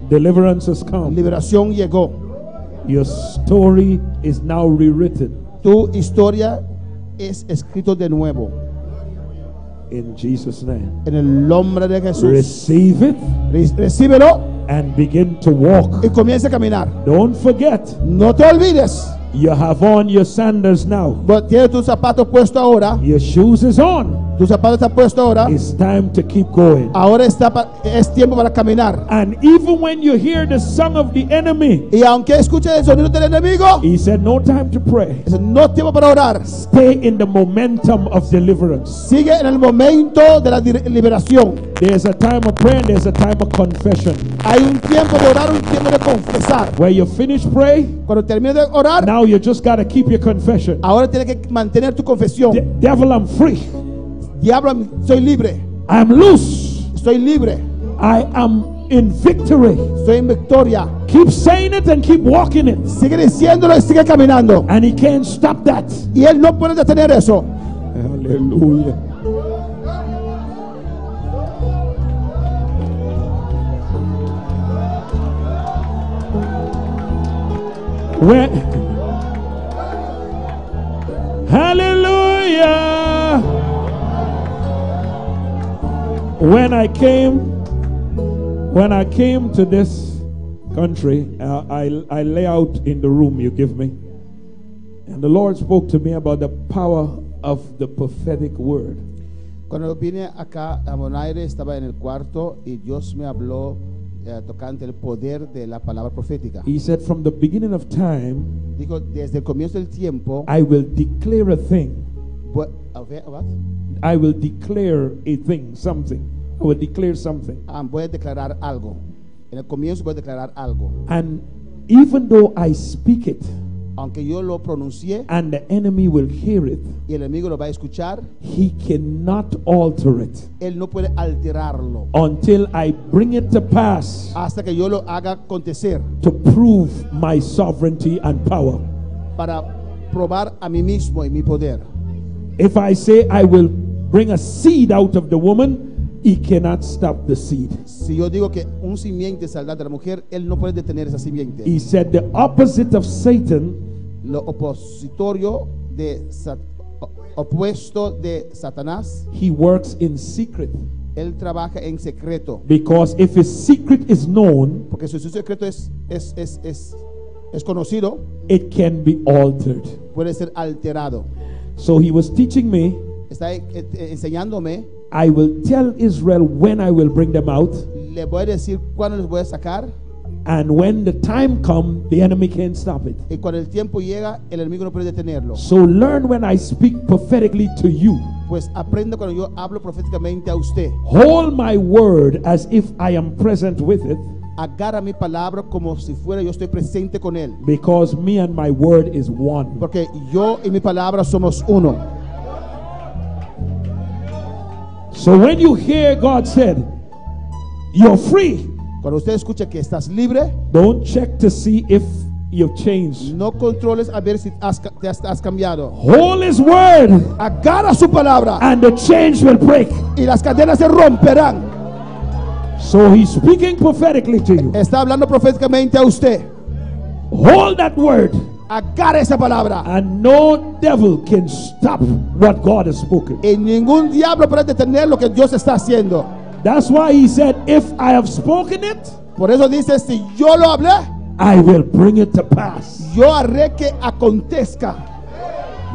Deliverance has come. Liberación llegó. Your story is now rewritten Tu historia es escrito de nuevo. in Jesus' name. En el nombre de Jesús. Receive it Recíbelo and begin to walk. y comienza a caminar. Don't forget, No te olvides. you have on your sandals now. Tienes tu zapato puesto ahora. Your shoes is on. Tu zapato está puesto ahora. It's time to keep going. Ahora es tiempo para caminar. And even when you hear the song of the enemy, Y aunque escuches el sonido del enemigo, he said, no time to pray. es no tiempo para orar. Stay in the momentum of deliverance. Sigue en el momento de la liberación. There's a time of prayer and there's a time of confession. Hay un tiempo de orar, un tiempo de confesar. Where you finish pray, Cuando termine de orar, now you just got to keep your confession. ahora tienes que mantener tu confesión. Devil, I'm free. Diablo, soy libre. I'm loose. Estoy libre. I am in victory. Estoy en victoria. Keep saying it and keep walking it. Sigue diciéndolo y sigue caminando. And he can't stop that. Y él no puede detener eso. Hallelujah. When, hallelujah. When I came to this country, I lay out in the room you give me, and the Lord spoke to me about the power of the prophetic word. Cuando vine acá a Bonaire estaba en el cuarto y Dios me habló tocante el poder de la palabra profética. He said, from the beginning of time, Dijo, desde el comienzo del tiempo, I will declare a thing. what? I will declare a thing, something. I will declare something. Voy a declarar algo. En el comienzo voy a declarar algo. And even though I speak it, Aunque yo lo pronuncie and the enemy will hear it, y el enemigo lo va a escuchar, he cannot alter it él no puede alterarlo until I bring it to pass hasta que yo lo haga acontecer to prove my sovereignty and power. para probar a mí mismo y mi poder. If I say I will bring a seed out of the woman, he cannot stop the seed. Si yo digo que un simiente saldrá de la mujer, él no puede detener esa simiente. He said the opposite of Satan Lo opositorio de opuesto de Satanás, he works in secret, él trabaja en secreto, because if his secret is known, porque si su secreto es conocido, it can be altered. puede ser alterado. So he was teaching me, Está enseñándome, I will tell Israel when I will bring them out, le voy a decir cuándo les voy a sacar, and when the time comes, the enemy can't stop it. y cuando el tiempo llega, el enemigo no puede detenerlo. So learn when I speak prophetically to you. Pues aprenda cuando yo hablo proféticamente a usted. Hold my word as if I am present with it, Agarra mi palabra como si fuera yo estoy presente con él, because me and my word is one. porque yo y mi palabra somos uno. So when you hear God said, you're free, Cuando usted escucha que estás libre, don't check to see if you've changed. no controles a ver si te has cambiado. Hold his word, Agarra su palabra and the change will break. y las cadenas se romperán. So he's speaking prophetically to you. Está hablando proféticamente a usted. Hold that word, Agarra esa palabra. and no devil can stop what God has spoken. Y ningún diablo puede detener lo que Dios está haciendo. That's why he said, if I have spoken it, Por eso dice, si yo lo hablé, I will bring it to pass. yo haré que acontezca.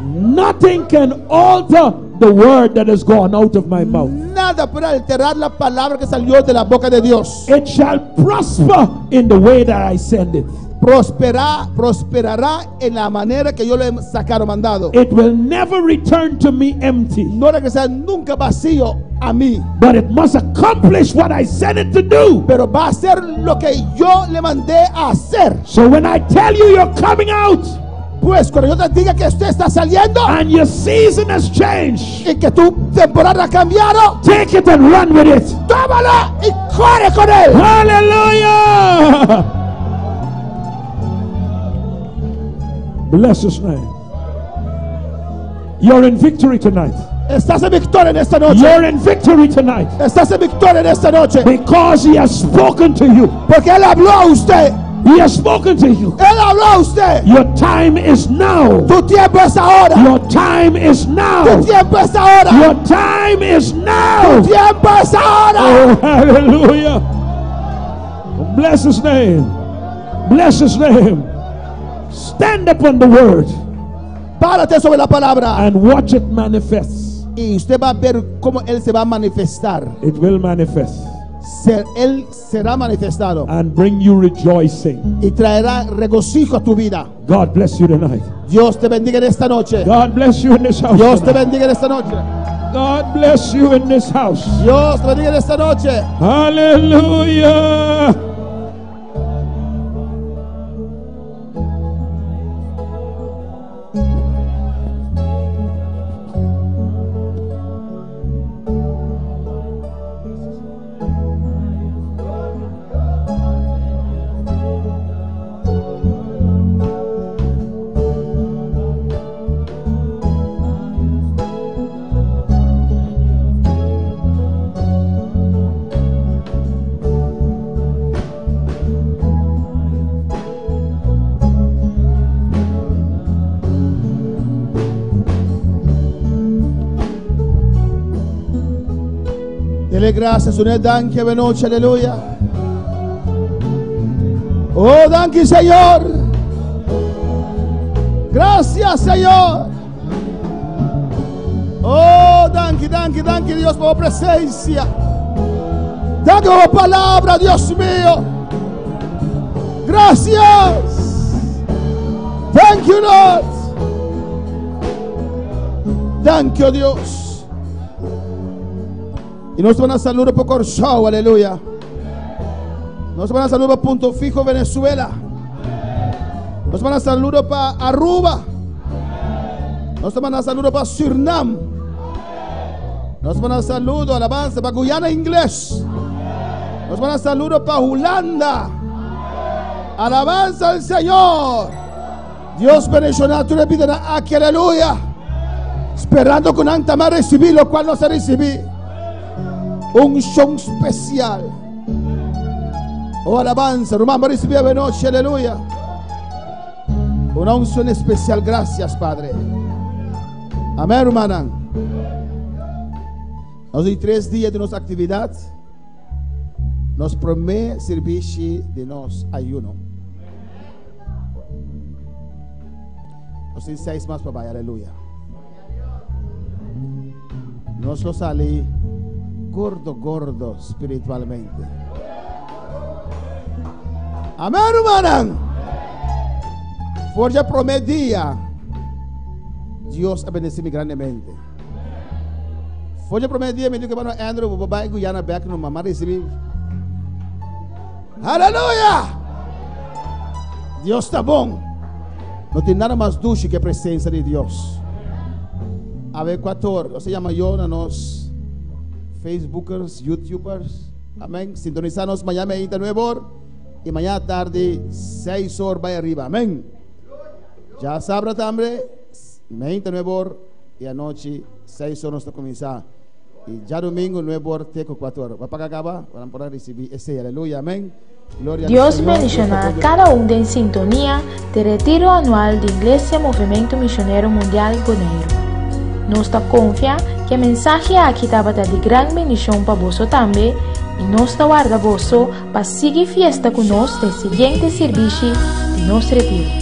Nothing can alter the word that has gone out of my mouth. Nada puede alterar la palabra que salió de la boca de Dios. It shall prosper in the way that I send it. Prosperará en la manera que yo le he sacado mandado. It will never return to me empty, No regresará nunca vacío a mí, but it must accomplish what I sent it to do. pero va a hacer lo que yo le mandé a hacer. So when I tell you you're coming out Pues cuando yo te diga que usted está saliendo and your season has changed, y que tu temporada ha cambiado, take it and run with it. tómalo y corre con él. Hallelujah! Bless his name. You're in victory tonight. Estás en victoria en esta noche. You're in victory tonight, Estás en victoria en esta noche. because he has spoken to you. Porque él habló a usted. He has spoken to you. Él habló a usted. Your time is now. Tu tiempo es ahora. Your time is now. Tu tiempo es ahora. Your time is now. Tu tiempo es ahora. Oh, hallelujah. Bless his name. Bless his name. Stand upon the word Párate sobre la palabra and watch it manifest. y usted va a ver cómo él se va a manifestar. It will manifest Él será manifestado and bring you rejoicing. y traerá regocijo a tu vida. God bless you tonight. Dios te bendiga en esta noche. God bless you in this house. Dios te tonight. bendiga en esta noche. God bless you in this house. Dios te bendiga en esta noche. Hallelujah. Dele gracias, un danke benoche, aleluya. Oh, danke, Señor. Gracias, Señor. Oh, danke, Dios, por presencia. Danke por palabra, Dios mío. Gracias. Thank you, Lord. Thank you, Dios. Y nos van a saludar por show, aleluya. Nos van a saludar para Punto Fijo, Venezuela. Nos van a saludar para Aruba. Nos van a saludar para Surinam. Nos van a saludar, alabanza, para Guyana Inglés. Nos van a saludar para Holanda. Alabanza al Señor. Dios bendicionado, tú le pides aquí, aleluya. Esperando con anta más recibir lo cual no se recibe. Un show especial. Oh, alabanza, hermano, recibir de noche, aleluya. Una unción especial, gracias, Padre. Amén, hermana. Nos hay 3 días de nuestra actividad. Nos promete servicio de nos ayuno. Nos hay 6 más para vaya, aleluya. Nos lo sale gordo espiritualmente. Amén, hermana. Forja prometía. Dios ha bendecido grandemente. Forja prometía, me dijo que van a Andrew, babá, Guyana, back no mamá recibir. Aleluya. Dios está bom. No tiene nada más dulce que presencia de Dios. A ver, 14, se llama yo, nos Facebookers, YouTubers. Amén. Sintonizarnos mañana 29 horas y mañana tarde 6 horas va arriba. Amén. Ya sabrá también 29 horas y anoche 6 horas está comenzando. Y ya domingo 9 horas, 4 horas. Va para acá, van a poder recibir ese. Aleluya. Amén. Gloria Dios menciona a cada uno en sintonía de retiro anual de Iglesia Movimiento Misionero Mundial Bonaire. Nos confia que el mensaje aquí estaba de gran bendición para vosotros también y nos guarda vosotros para seguir fiesta con nosotros del siguiente servicio de nuestro retiro.